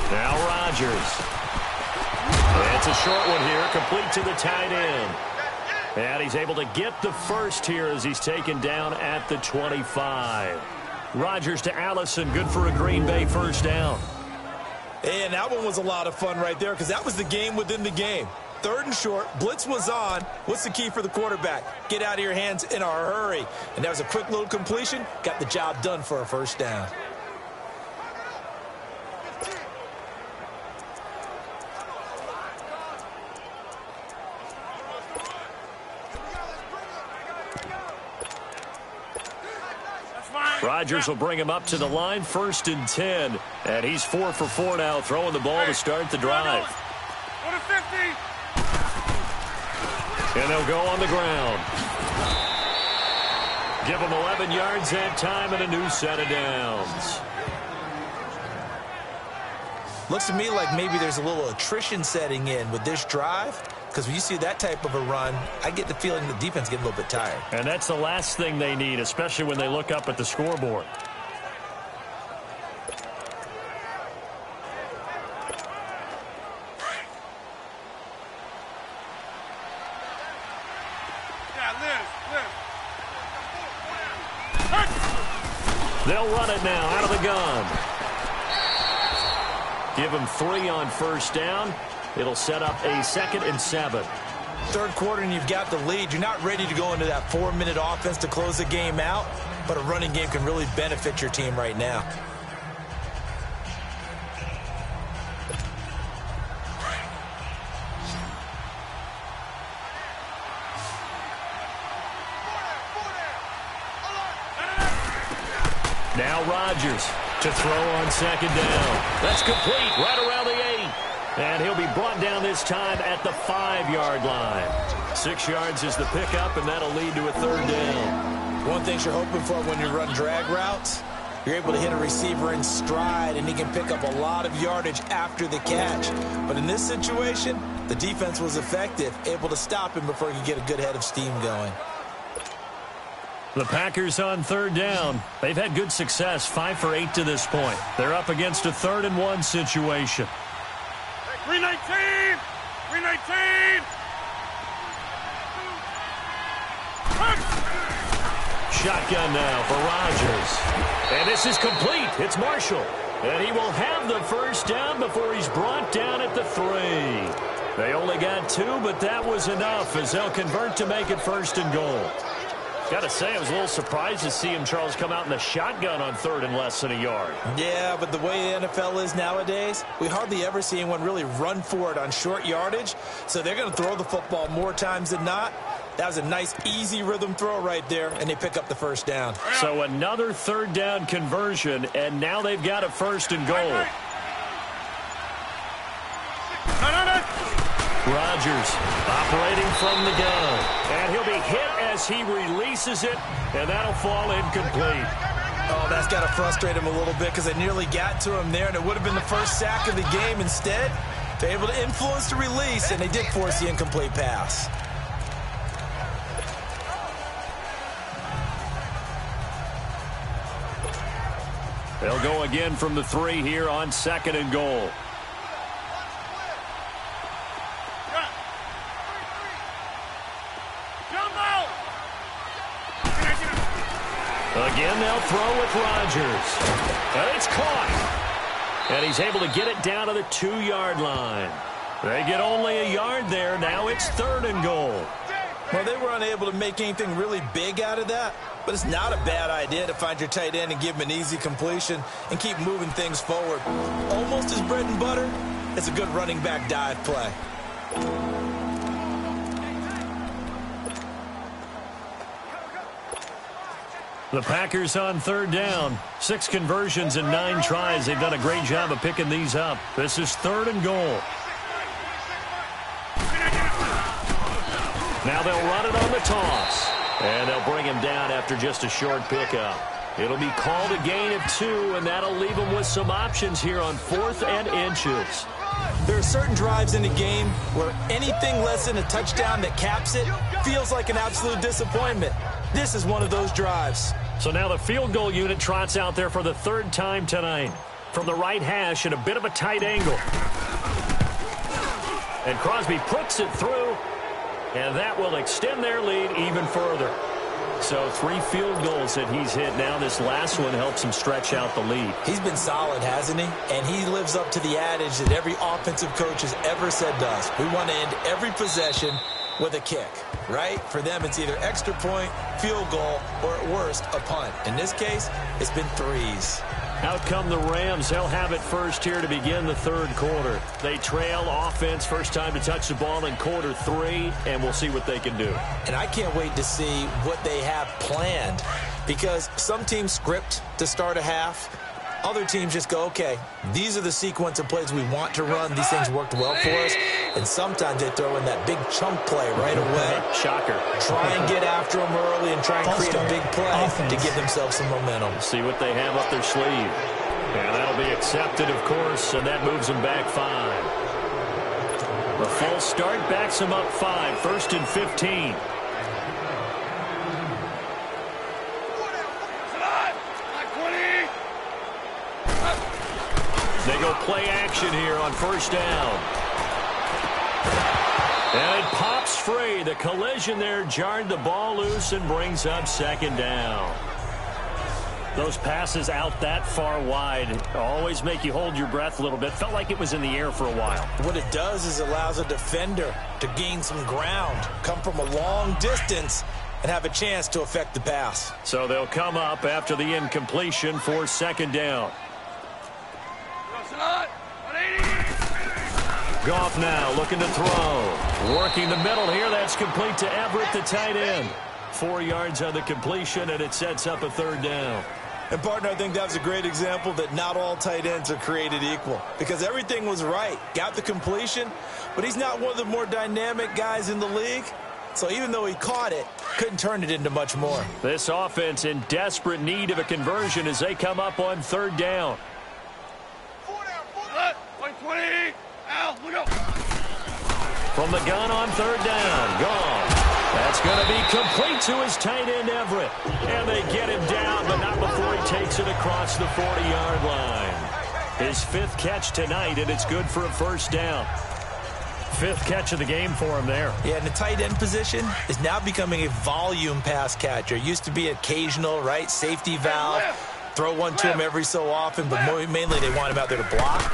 Speaker 1: Now Rodgers. It's a short one here, complete to the tight end. And he's able to get the first here as he's taken down at the 25. Rodgers to Allison, good for a Green Bay first down.
Speaker 2: And that one was a lot of fun right there because that was the game within the game. 3rd and short, blitz was on. What's the key for the quarterback? Get out of your hands in a hurry. And that was a quick little completion, got the job done for a first down.
Speaker 1: Rodgers will bring him up to the line, 1st and 10. And he's 4 for 4 now, throwing the ball to start the drive.
Speaker 4: Go to 50!
Speaker 1: And they'll go on the ground. Give him 11 yards that time and a new set of downs.
Speaker 2: Looks to me like maybe there's a little attrition setting in with this drive. Because when you see that type of a run, I get the feeling the defense getting a little bit tired.
Speaker 1: And that's the last thing they need, especially when they look up at the scoreboard. They'll run it now out of the gun. Give them 3 on first down. It'll set up a 2nd and 7.
Speaker 2: 3rd quarter and you've got the lead. You're not ready to go into that 4-minute offense to close the game out, but a running game can really benefit your team right now.
Speaker 1: Now Rodgers to throw on 2nd down. That's complete right around the 8. And he'll be brought down this time at the 5-yard line. 6 yards is the pickup, and that'll lead to a 3rd down.
Speaker 2: One thing you're hoping for when you run drag routes, you're able to hit a receiver in stride, and he can pick up a lot of yardage after the catch. But in this situation, the defense was effective, able to stop him before he could get a good head of steam going.
Speaker 1: The Packers on 3rd down. They've had good success, 5 for 8 to this point. They're up against a 3rd and 1 situation.
Speaker 4: 319! 319!
Speaker 1: Shotgun now for Rodgers. And this is complete. It's Marshall. And he will have the first down before he's brought down at the 3. They only got 2, but that was enough as they'll convert to make it 1st and goal. Got to say, I was a little surprised to see him, Charles, come out in the shotgun on 3rd and less than a yard.
Speaker 2: Yeah, but the way the NFL is nowadays, we hardly ever see anyone really run for it on short yardage. So they're going to throw the football more times than not. That was a nice, easy rhythm throw right there, and they pick up the first down.
Speaker 1: So another third down conversion, and now they've got a first and goal. Rodgers operating from the gun. And he'll be hit as he releases it, and that'll fall incomplete.
Speaker 2: Oh, that's got to frustrate him a little bit because they nearly got to him there, and it would have been the first sack of the game. Instead, they're able to influence the release, and they did force the incomplete pass.
Speaker 1: They'll go again from the 3 here on second and goal. Again, they'll throw with Rodgers. And it's caught. And he's able to get it down to the 2-yard line. They get only a yard there. Now it's third and goal.
Speaker 2: Well, they were unable to make anything really big out of that, but it's not a bad idea to find your tight end and give him an easy completion and keep moving things forward. Almost his bread and butter. It's a good running back dive play.
Speaker 1: The Packers on third down. 6 conversions and 9 tries. They've done a great job of picking these up. This is third and goal. Now they'll run it on the toss. And they'll bring him down after just a short pickup. It'll be called a gain of 2, and that'll leave them with some options here on 4th and inches.
Speaker 2: There are certain drives in the game where anything less than a touchdown that caps it feels like an absolute disappointment. This is one of those drives.
Speaker 1: So now the field goal unit trots out there for the 3rd time tonight. From the right hash at a bit of a tight angle. And Crosby puts it through. And that will extend their lead even further. So 3 field goals that he's hit now. This last one helps him stretch out the lead.
Speaker 2: He's been solid, hasn't he? And he lives up to the adage that every offensive coach has ever said to us. We want to end every possession with a kick, right? For them, it's either extra point, field goal, or at worst, a punt. In this case, it's been 3s.
Speaker 1: Out come the Rams. They'll have it first here to begin the 3rd quarter. They trail offense, first time to touch the ball in quarter 3, and we'll see what they can do.
Speaker 2: And I can't wait to see what they have planned, because some teams script to start a half. Other teams just go, okay, these are the sequence of plays we want to run. These things worked well for us. And sometimes they throw in that big chunk play right away.
Speaker 1: Shocker.
Speaker 2: Try and get after them early and try and create a big play to give themselves some momentum.
Speaker 1: See what they have up their sleeve. And that'll be accepted, of course, and that moves them back 5. The full start backs them up 5. 1st and 15. They go play action here on first down. And it pops free. The collision there jarred the ball loose and brings up 2nd down. Those passes out that far wide always make you hold your breath a little bit. Felt like it was in the air for a while.
Speaker 2: What it does is allows a defender to gain some ground, come from a long distance, and have a chance to affect the pass.
Speaker 1: So they'll come up after the incompletion for 2nd down. Goff now looking to throw. Working the middle here. That's complete to Everett, the tight end. 4 yards on the completion, and it sets up a 3rd down.
Speaker 2: And, partner, I think that was a great example that not all tight ends are created equal, because everything was right. Got the completion, but he's not one of the more dynamic guys in the league. So even though he caught it, couldn't turn it into much more.
Speaker 1: This offense in desperate need of a conversion as they come up on 3rd down.
Speaker 4: 120. Al, look out.
Speaker 1: From the gun on 3rd down. Gone. That's going to be complete to his tight end, Everett. And they get him down, but not before he takes it across the 40-yard line. His 5th catch tonight, and it's good for a 1st down. 5th catch of the game for him there.
Speaker 2: Yeah, and the tight end position is now becoming a volume pass catcher. Used to be occasional, right? Safety valve. Throw one to him every so often, but mainly they want him out there to block.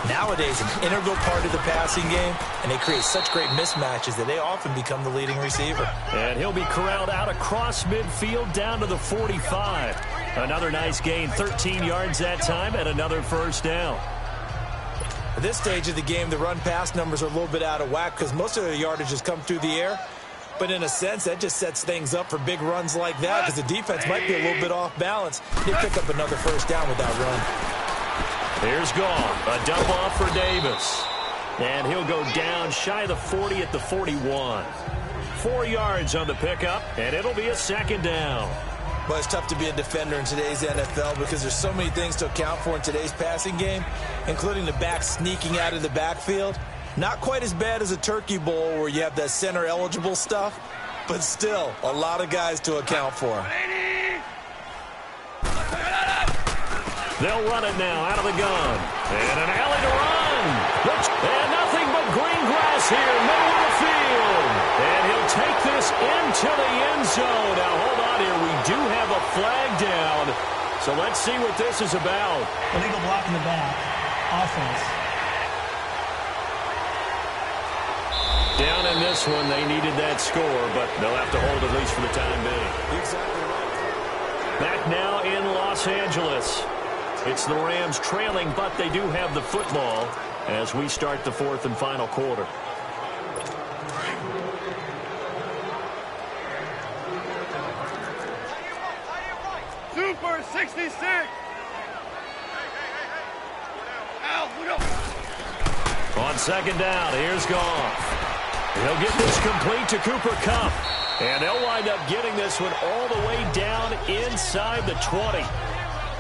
Speaker 2: Nowadays, an integral part of the passing game, and they create such great mismatches that they often become the leading receiver.
Speaker 1: And he'll be corralled out across midfield down to the 45. Another nice gain, 13 yards that time, and another 1st down.
Speaker 2: At this stage of the game, the run-pass numbers are a little bit out of whack because most of the yardage has come through the air. But in a sense, that just sets things up for big runs like that because the defense might be a little bit off balance. They pick up another first down with that run.
Speaker 1: Here's Gall. A dump off for Davis. And he'll go down shy of the 40 at the 41. 4 yards on the pickup, and it'll be a second down.
Speaker 2: Well, it's tough to be a defender in today's NFL because there's so many things to account for in today's passing game, including the back sneaking out of the backfield. Not quite as bad as a turkey bowl where you have that center-eligible stuff, but still a lot of guys to account for.
Speaker 1: They'll run it now out of the gun. And an alley to run. And nothing but green grass here, middle of the field. And he'll take this into the end zone. Now, hold on here. We do have a flag down. So let's see what this is about.
Speaker 3: Illegal block in the back. Offense.
Speaker 1: Down in this one, they needed that score, but they'll have to hold at least for the time being.
Speaker 2: Exactly right.
Speaker 1: Back now in Los Angeles. It's the Rams trailing, but they do have the football as we start the fourth and final quarter.
Speaker 4: Super 66. Al, look up.
Speaker 1: On second down, here's Goff. He'll get this complete to Cooper Kupp. And they'll wind up getting this one all the way down inside the 20.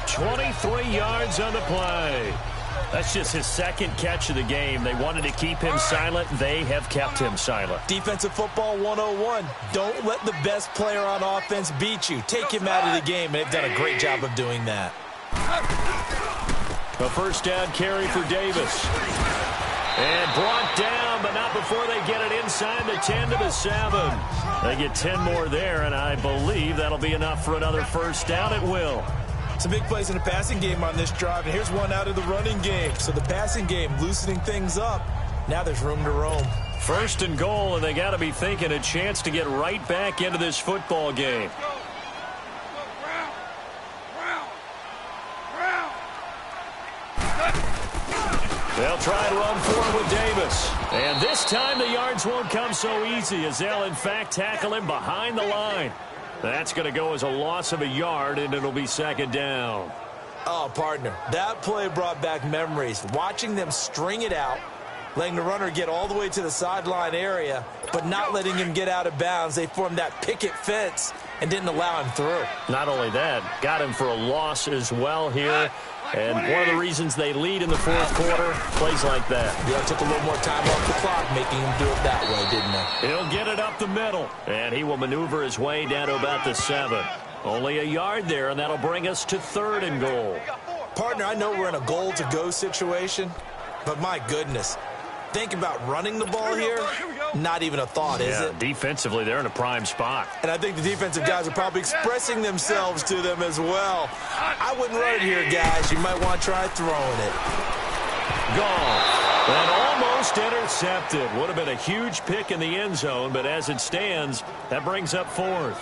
Speaker 1: 23 yards on the play. That's just his second catch of the game. They wanted to keep him silent. They have kept him silent.
Speaker 2: Defensive football 101. Don't let the best player on offense beat you. Take him out of the game, and they've done a great job of doing that.
Speaker 1: A first down carry for Davis. And brought down, but not before they get it inside the 10 to the 7. They get 10 more there, and I believe that'll be enough for another first down. It will.
Speaker 2: Some big plays in the passing game on this drive, and here's one out of the running game. So the passing game loosening things up. Now there's room to roam.
Speaker 1: First and goal, and they got to be thinking a chance to get right back into this football game. They'll try and run forward with Davis. And this time the yards won't come so easy as they'll, in fact, tackle him behind the line. That's going to go as a loss of a yard, and it'll be second down.
Speaker 2: Oh, partner, that play brought back memories. Watching them string it out, letting the runner get all the way to the sideline area, but not letting him get out of bounds. They formed that picket fence and didn't allow him through.
Speaker 1: Not only that, got him for a loss as well here. And one of the reasons they lead in the fourth quarter, plays like that.
Speaker 2: Yeah, took a little more time off the clock, making him do it that way, didn't it?
Speaker 1: He'll get it up the middle, and he will maneuver his way down to about the 7. Only a yard there, and that'll bring us to third and goal.
Speaker 2: Partner, I know we're in a goal-to-go situation, but my goodness, think about running the ball here. Not even a thought, is it?
Speaker 1: Defensively, they're in a prime spot.
Speaker 2: And I think the defensive guys are probably expressing themselves to them as well. I wouldn't run it here, guys. You might want to try throwing it.
Speaker 1: Gone. And almost intercepted. Would have been a huge pick in the end zone, but as it stands, that brings up fourth.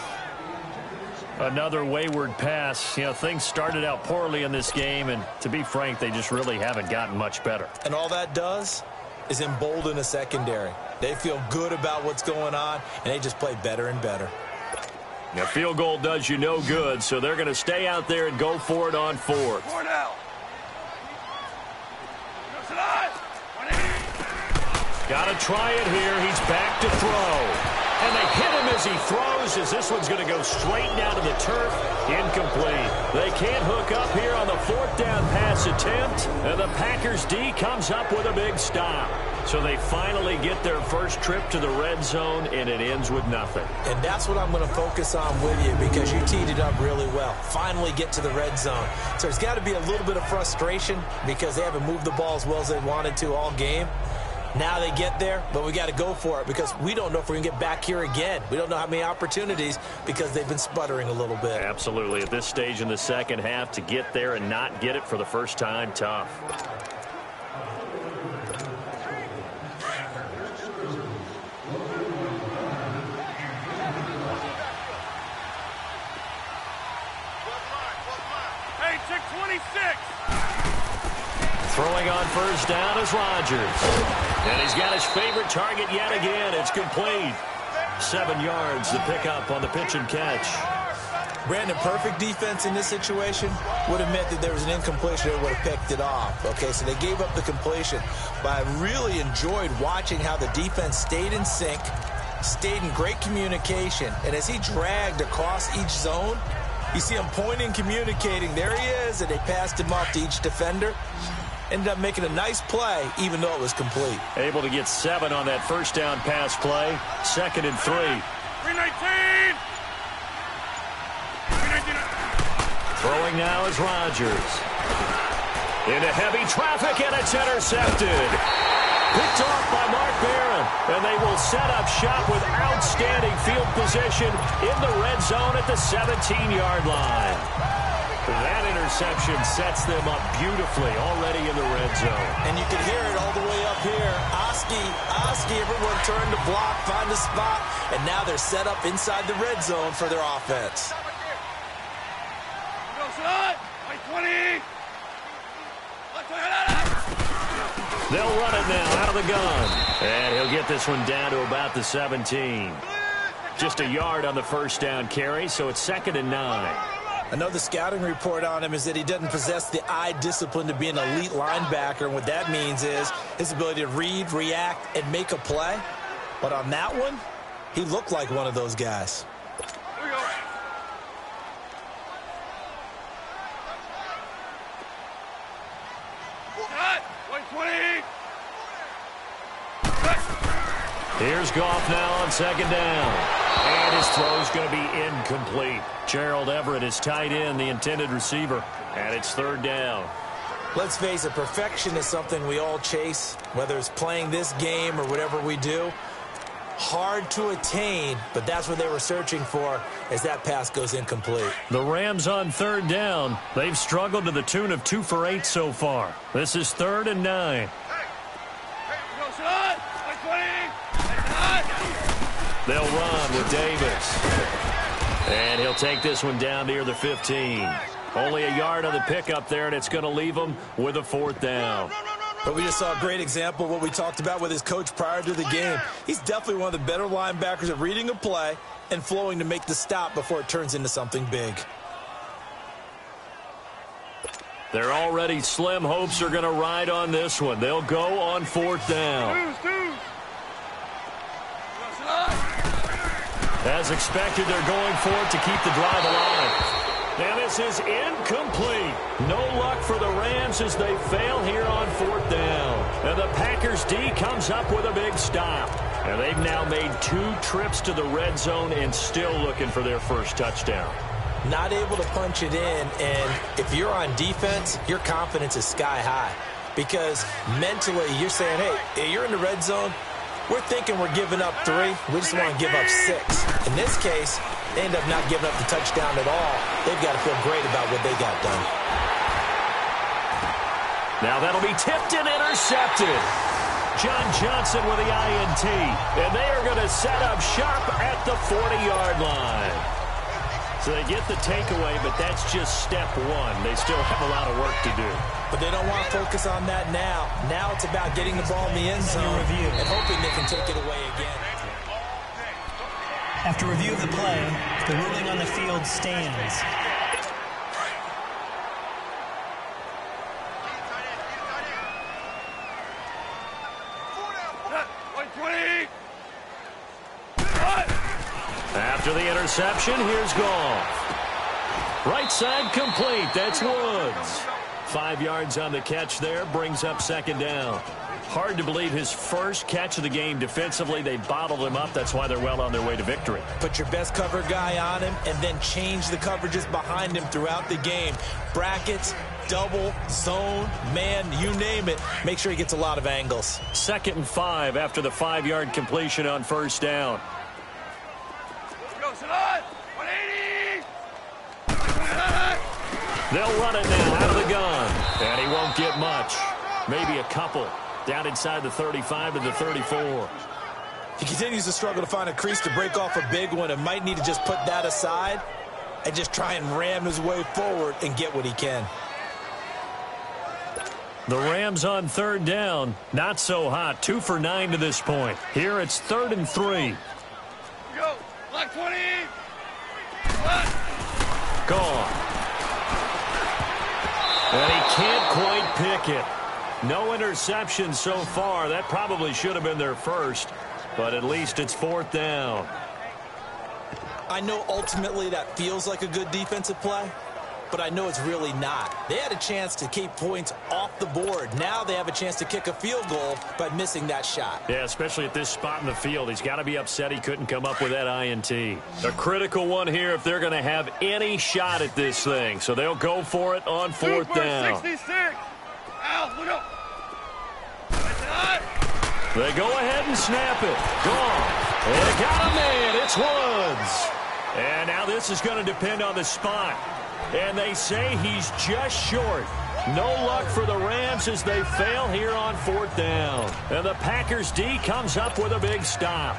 Speaker 1: Another wayward pass. You know, things started out poorly in this game, and to be frank, they just really haven't gotten much better.
Speaker 2: And all that does is embolden a secondary. They feel good about what's going on, and they just play better and better.
Speaker 1: A field goal does you no good, so they're going to stay out there and go for it on fourth. Got to try it here. He's back to throw. And they hit him as he throws, as this one's going to go straight down to the turf. Incomplete. They can't hook up here on the fourth down pass attempt. And the Packers D comes up with a big stop. So they finally get their first trip to the red zone, and it ends with nothing.
Speaker 2: And that's what I'm going to focus on with you because you teed it up really well. Finally get to the red zone. So there's got to be a little bit of frustration because they haven't moved the ball as well as they wanted to all game. Now they get there, but we got to go for it because we don't know if we're going to get back here again. We don't know how many opportunities because they've been sputtering a little bit.
Speaker 1: Absolutely. At this stage in the second half, to get there and not get it for the first time, tough.
Speaker 4: Hey, check 26.
Speaker 1: Throwing on first down is Rodgers. And he's got his favorite target yet again. It's complete. 7 yards, the pickup on the pitch and catch.
Speaker 2: Brandon, perfect defense in this situation would have meant that there was an incompletion. They would have picked it off. Okay, so they gave up the completion. But I really enjoyed watching how the defense stayed in sync, stayed in great communication. And as he dragged across each zone, you see him pointing, communicating. There he is, and they passed him off to each defender. Ended up making a nice play, even though it was complete.
Speaker 1: Able to get 7 on that first down pass play. 2nd and 3.
Speaker 4: 319!
Speaker 1: Throwing now is Rodgers. Into heavy traffic, and it's intercepted. Picked off by Mark Barron, and they will set up shop with outstanding field position in the red zone at the 17-yard line. That interception sets them up beautifully already in the red zone.
Speaker 2: And you can hear it all the way up here. Oski, everyone turned to block, find a spot, and now they're set up inside the red zone for their offense.
Speaker 1: They'll run it now out of the gun. And he'll get this one down to about the 17. Just a yard on the first down carry, so it's 2nd and 9.
Speaker 2: Another scouting report on him is that he doesn't possess the eye discipline to be an elite linebacker. And what that means is his ability to read, react, and make a play. But on that one, he looked like one of those guys.
Speaker 1: Here's Goff now on 2nd down. And his throw's going to be incomplete. Gerald Everett is tight end, the intended receiver. And it's 3rd down.
Speaker 2: Let's face it, perfection is something we all chase, whether it's playing this game or whatever we do. Hard to attain, but that's what they were searching for as that pass goes incomplete.
Speaker 1: The Rams on 3rd down. They've struggled to the tune of 2 for 8 so far. This is 3rd and 9. They'll run with Davis. And he'll take this one down near the 15. Only a yard on the pickup there, and it's going to leave him with a 4th down.
Speaker 2: But we just saw a great example of what we talked about with his coach prior to the game. He's definitely one of the better linebackers at reading a play and flowing to make the stop before it turns into something big.
Speaker 1: Their already slim hopes are going to ride on this one. They'll go on 4th down. As expected, they're going for it to keep the drive alive. And this is incomplete. No luck for the Rams as they fail here on 4th down. And the Packers D comes up with a big stop. And they've now made 2 trips to the red zone and still looking for their first touchdown.
Speaker 2: Not able to punch it in, and if you're on defense, your confidence is sky high. Because mentally, you're saying, hey, you're in the red zone. We're thinking we're giving up 3. We just want to give up 6. In this case, they end up not giving up the touchdown at all. They've got to feel great about what they got done.
Speaker 1: Now that'll be tipped and intercepted. John Johnson with the INT. And they are going to set up shop at the 40-yard line. So they get the takeaway, but that's just step 1. They still have a lot of work to do.
Speaker 2: But they don't want to focus on that now. Now it's about getting the ball in the end zone and hoping they can take it away again.
Speaker 3: After review of the play, the ruling on the field stands.
Speaker 1: After the interception, here's Goff. Right side complete. That's Woods. 5 yards on the catch there. Brings up 2nd down. Hard to believe his first catch of the game defensively. They bottled him up. That's why they're well on their way to victory.
Speaker 2: Put your best cover guy on him and then change the coverages behind him throughout the game. Brackets, double, zone, man, you name it. Make sure he gets a lot of angles.
Speaker 1: 2nd and 5 after the 5-yard completion on 1st down. They'll run it now out of the gun. And he won't get much. Maybe a couple. Down inside the 35 to the 34.
Speaker 2: He continues to struggle to find a crease to break off a big one and might need to just put that aside and just try and ram his way forward and get what he can.
Speaker 1: The Rams on 3rd down. Not so hot. 2 for 9 to this point. Here it's 3rd and 3.
Speaker 4: Black 20.
Speaker 1: Gone. And he can't quite pick it. No interception so far. That probably should have been their first, but at least it's 4th down.
Speaker 2: I know ultimately that feels like a good defensive play, but I know it's really not. They had a chance to keep points off the board. Now they have a chance to kick a field goal by missing that shot.
Speaker 1: Yeah, especially at this spot in the field. He's got to be upset he couldn't come up with that INT. A critical one here if they're going to have any shot at this thing. So they'll go for it on 4th down.
Speaker 4: 66. Al, look up.
Speaker 1: They go ahead and snap it. Gone. They got a man. It's Woods. And now this is going to depend on the spot. And they say he's just short. No luck for the Rams as they fail here on 4th down. And the Packers D comes up with a big stop.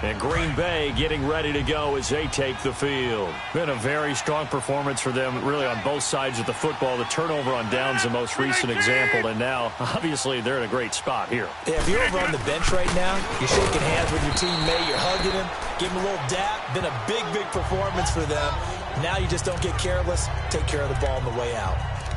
Speaker 1: And Green Bay getting ready to go as they take the field. Been a very strong performance for them, really, on both sides of the football. The turnover on downs the most recent example, and now, obviously, they're in a great spot here.
Speaker 2: Yeah, if you're over on the bench right now, you're shaking hands with your teammate, you're hugging him, give him a little dap. Been a big, big performance for them. Now you just don't get careless. Take care of the ball on the way out.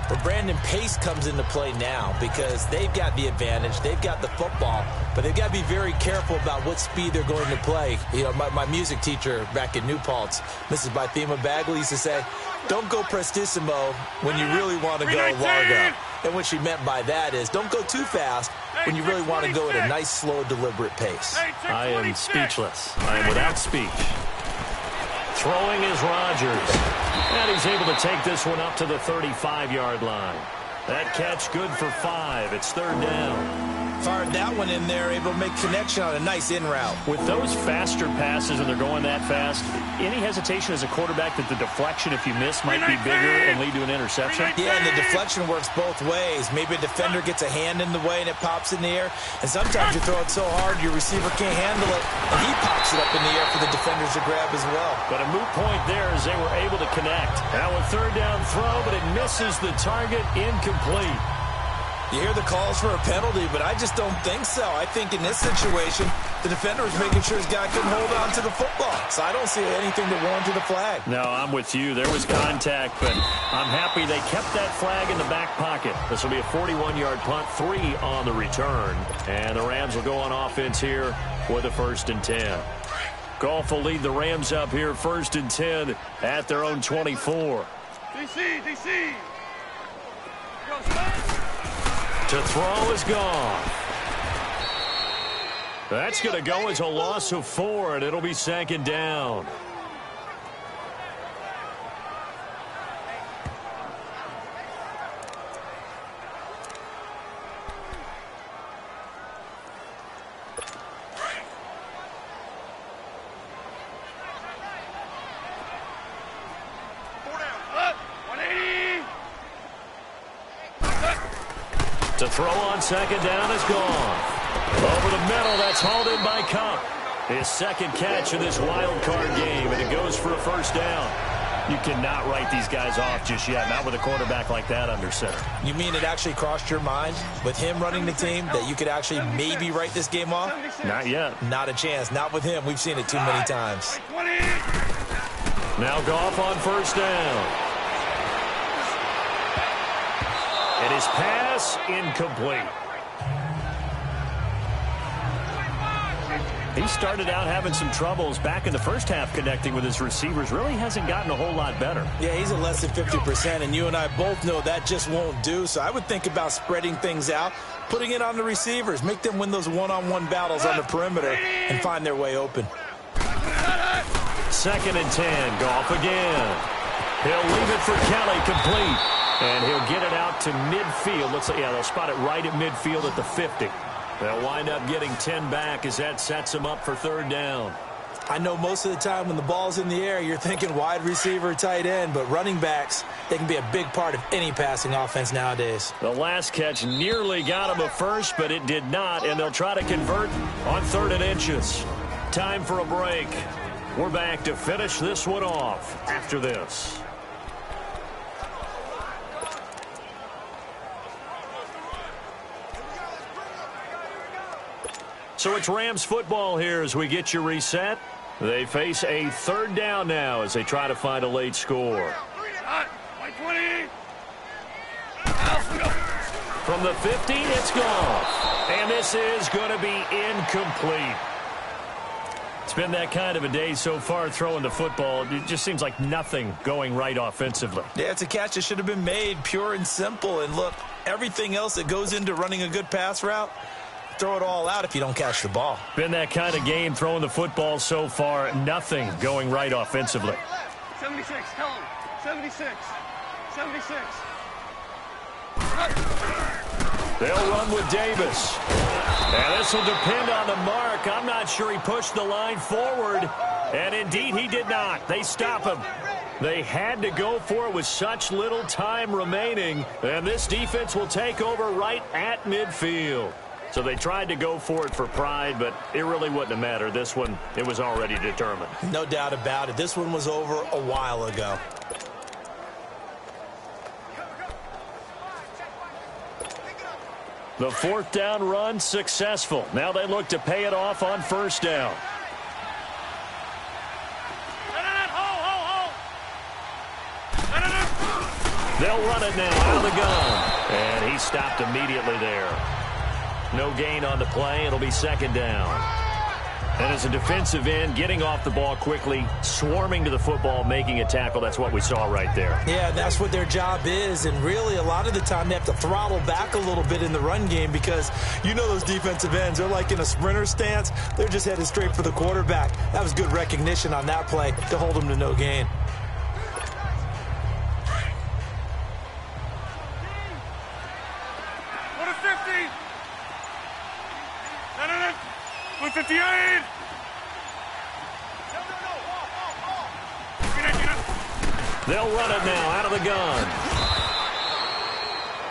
Speaker 2: But Brandon, pace comes into play now because they've got the advantage. They've got the football, but they've got to be very careful about what speed they're going to play. You know, my music teacher back in New Paltz, Mrs. Bythema Bagley, used to say, don't go prestissimo when you really want to go largo. And what she meant by that is don't go too fast when you really want to go at a nice, slow, deliberate pace.
Speaker 1: I am speechless. I am without speech. Throwing is Rodgers. And he's able to take this one up to the 35-yard line. That catch good for 5. It's 3rd down.
Speaker 2: Fired that one in there, able to make connection on a nice in route.
Speaker 1: With those faster passes and they're going that fast, any hesitation as a quarterback that the deflection, if you miss, might be bigger and lead to an interception?
Speaker 2: Yeah, and the deflection works both ways. Maybe a defender gets a hand in the way and it pops in the air. And sometimes you throw it so hard your receiver can't handle it, and he pops it up in the air for the defenders to grab as well.
Speaker 1: But a moot point there as they were able to connect. Now a 3rd down throw, but it misses the target, incomplete.
Speaker 2: You hear the calls for a penalty, but I just don't think so. I think in this situation, the defender was making sure his guy couldn't hold on to the football. So I don't see anything that warranted a flag.
Speaker 1: No, I'm with you. There was contact, but I'm happy they kept that flag in the back pocket. This will be a 41-yard punt, 3 on the return. And the Rams will go on offense here with a 1st and 10. Goff will lead the Rams up here 1st and 10 at their own 24.
Speaker 4: DC.
Speaker 1: To throw is gone. That's going to go as a loss of 4, and it'll be 2nd down. To throw on 2nd down is gone. Over the middle, that's hauled in by Cup. His 2nd catch in this wild card game, and it goes for a 1st down. You cannot write these guys off just yet, not with a quarterback like that under center.
Speaker 2: You mean it actually crossed your mind with him running the team that you could actually maybe write this game off?
Speaker 1: Not yet.
Speaker 2: Not a chance. Not with him. We've seen it too many times.
Speaker 1: Now Goff on 1st down. And his pass incomplete. He started out having some troubles back in the first half connecting with his receivers. Really hasn't gotten a whole lot better.
Speaker 2: Yeah, he's at less than 50%, and you and I both know that just won't do. So I would think about spreading things out, putting it on the receivers, make them win those one-on-one battles on the perimeter and find their way open.
Speaker 1: 2nd and 10, Goff again. He'll leave it for Kelly, complete. And he'll get it out to midfield. Looks like, yeah, they'll spot it right at midfield at the 50. They'll wind up getting 10 back as that sets them up for 3rd down.
Speaker 2: I know most of the time when the ball's in the air, you're thinking wide receiver, tight end, but running backs, they can be a big part of any passing offense nowadays.
Speaker 1: The last catch nearly got him a 1st, but it did not, and they'll try to convert on 3rd and inches. Time for a break. We're back to finish this one off after this. So it's Rams football here as we get you reset. They face a third down now as they try to find a late score. From the 50, it's gone. And this is going to be incomplete. It's been that kind of a day so far throwing the football. It just seems like nothing going right offensively.
Speaker 2: Yeah, it's a catch that should have been made, pure and simple. And look, everything else that goes into running a good pass route, throw it all out if you don't catch the ball.
Speaker 1: Been that kind of game throwing the football so far. Nothing going right offensively.
Speaker 4: 76, tell him. 76. 76.
Speaker 1: They'll run with Davis. And this will depend on the mark. I'm not sure he pushed the line forward. And indeed, he did not. They stop him. They had to go for it with such little time remaining. And this defense will take over right at midfield. So they tried to go for it for pride, but it really wouldn't have mattered. This one, it was already determined.
Speaker 2: No doubt about it. This one was over a while ago.
Speaker 1: The fourth down run successful. Now they look to pay it off on first down. They'll run it now out of the gun. And he stopped immediately there. No gain on the play. It'll be second down. And as a defensive end, getting off the ball quickly, swarming to the football, making a tackle, that's what we saw right there.
Speaker 2: Yeah, that's what their job is. And really, a lot of the time, they have to throttle back a little bit in the run game because you know those defensive ends, they're like in a sprinter stance. They're just headed straight for the quarterback. That was good recognition on that play to hold them to no gain.
Speaker 4: What a 50. 58.
Speaker 1: They'll run it now out of the gun.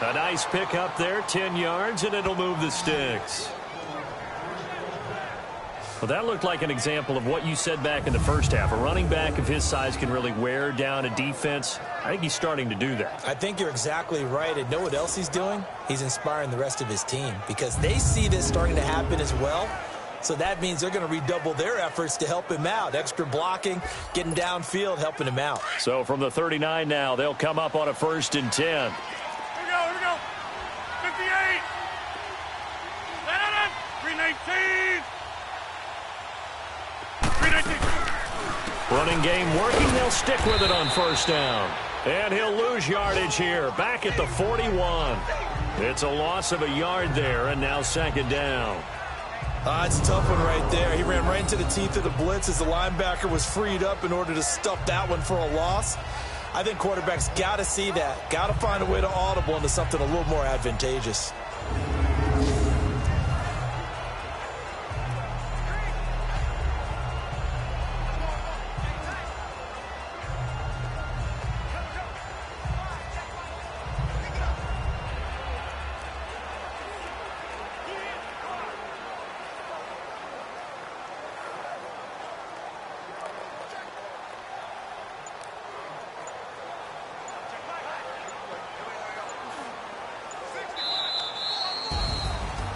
Speaker 1: A nice pick up there, 10 yards, and it'll move the sticks. Well, that looked like an example of what you said back in the first half. A running back of his size can really wear down a defense. I think he's starting to do that.
Speaker 2: I think you're exactly right. And know what else he's doing? He's inspiring the rest of his team because they see this starting to happen as well. So that means they're going to redouble their efforts to help him out. Extra blocking, getting downfield, helping him out.
Speaker 1: So from the 39 now, they'll come up on a 1st and 10.
Speaker 4: Here we go. 58. 319. 319.
Speaker 1: Running game working. They'll stick with it on first down. And he'll lose yardage here. Back at the 41. It's a loss of a yard there, and now second down.
Speaker 2: It's a tough one right there. He ran right into the teeth of the blitz as the linebacker was freed up in order to stuff that one for a loss. I think quarterbacks got to see that. Got to find a way to audible into something a little more advantageous.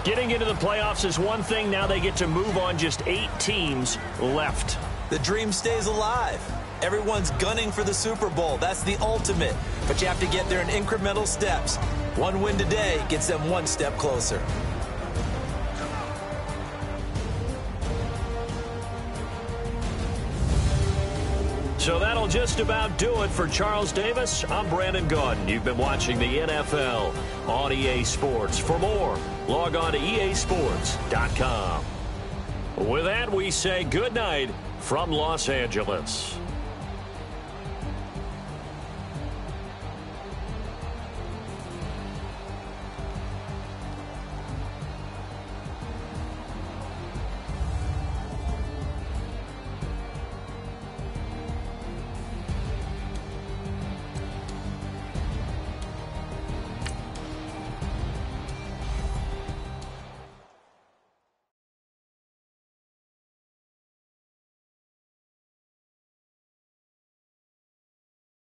Speaker 1: Getting into the playoffs is one thing. Now they get to move on. Just 8 teams left.
Speaker 2: The dream stays alive. Everyone's gunning for the Super Bowl. That's the ultimate. But you have to get there in incremental steps. One win today gets them one step closer.
Speaker 1: So that'll just about do it for Charles Davis. I'm Brandon Gaudin. You've been watching the NFL on EA Sports. For more, log on to easports.com. With that, we say good night from Los Angeles.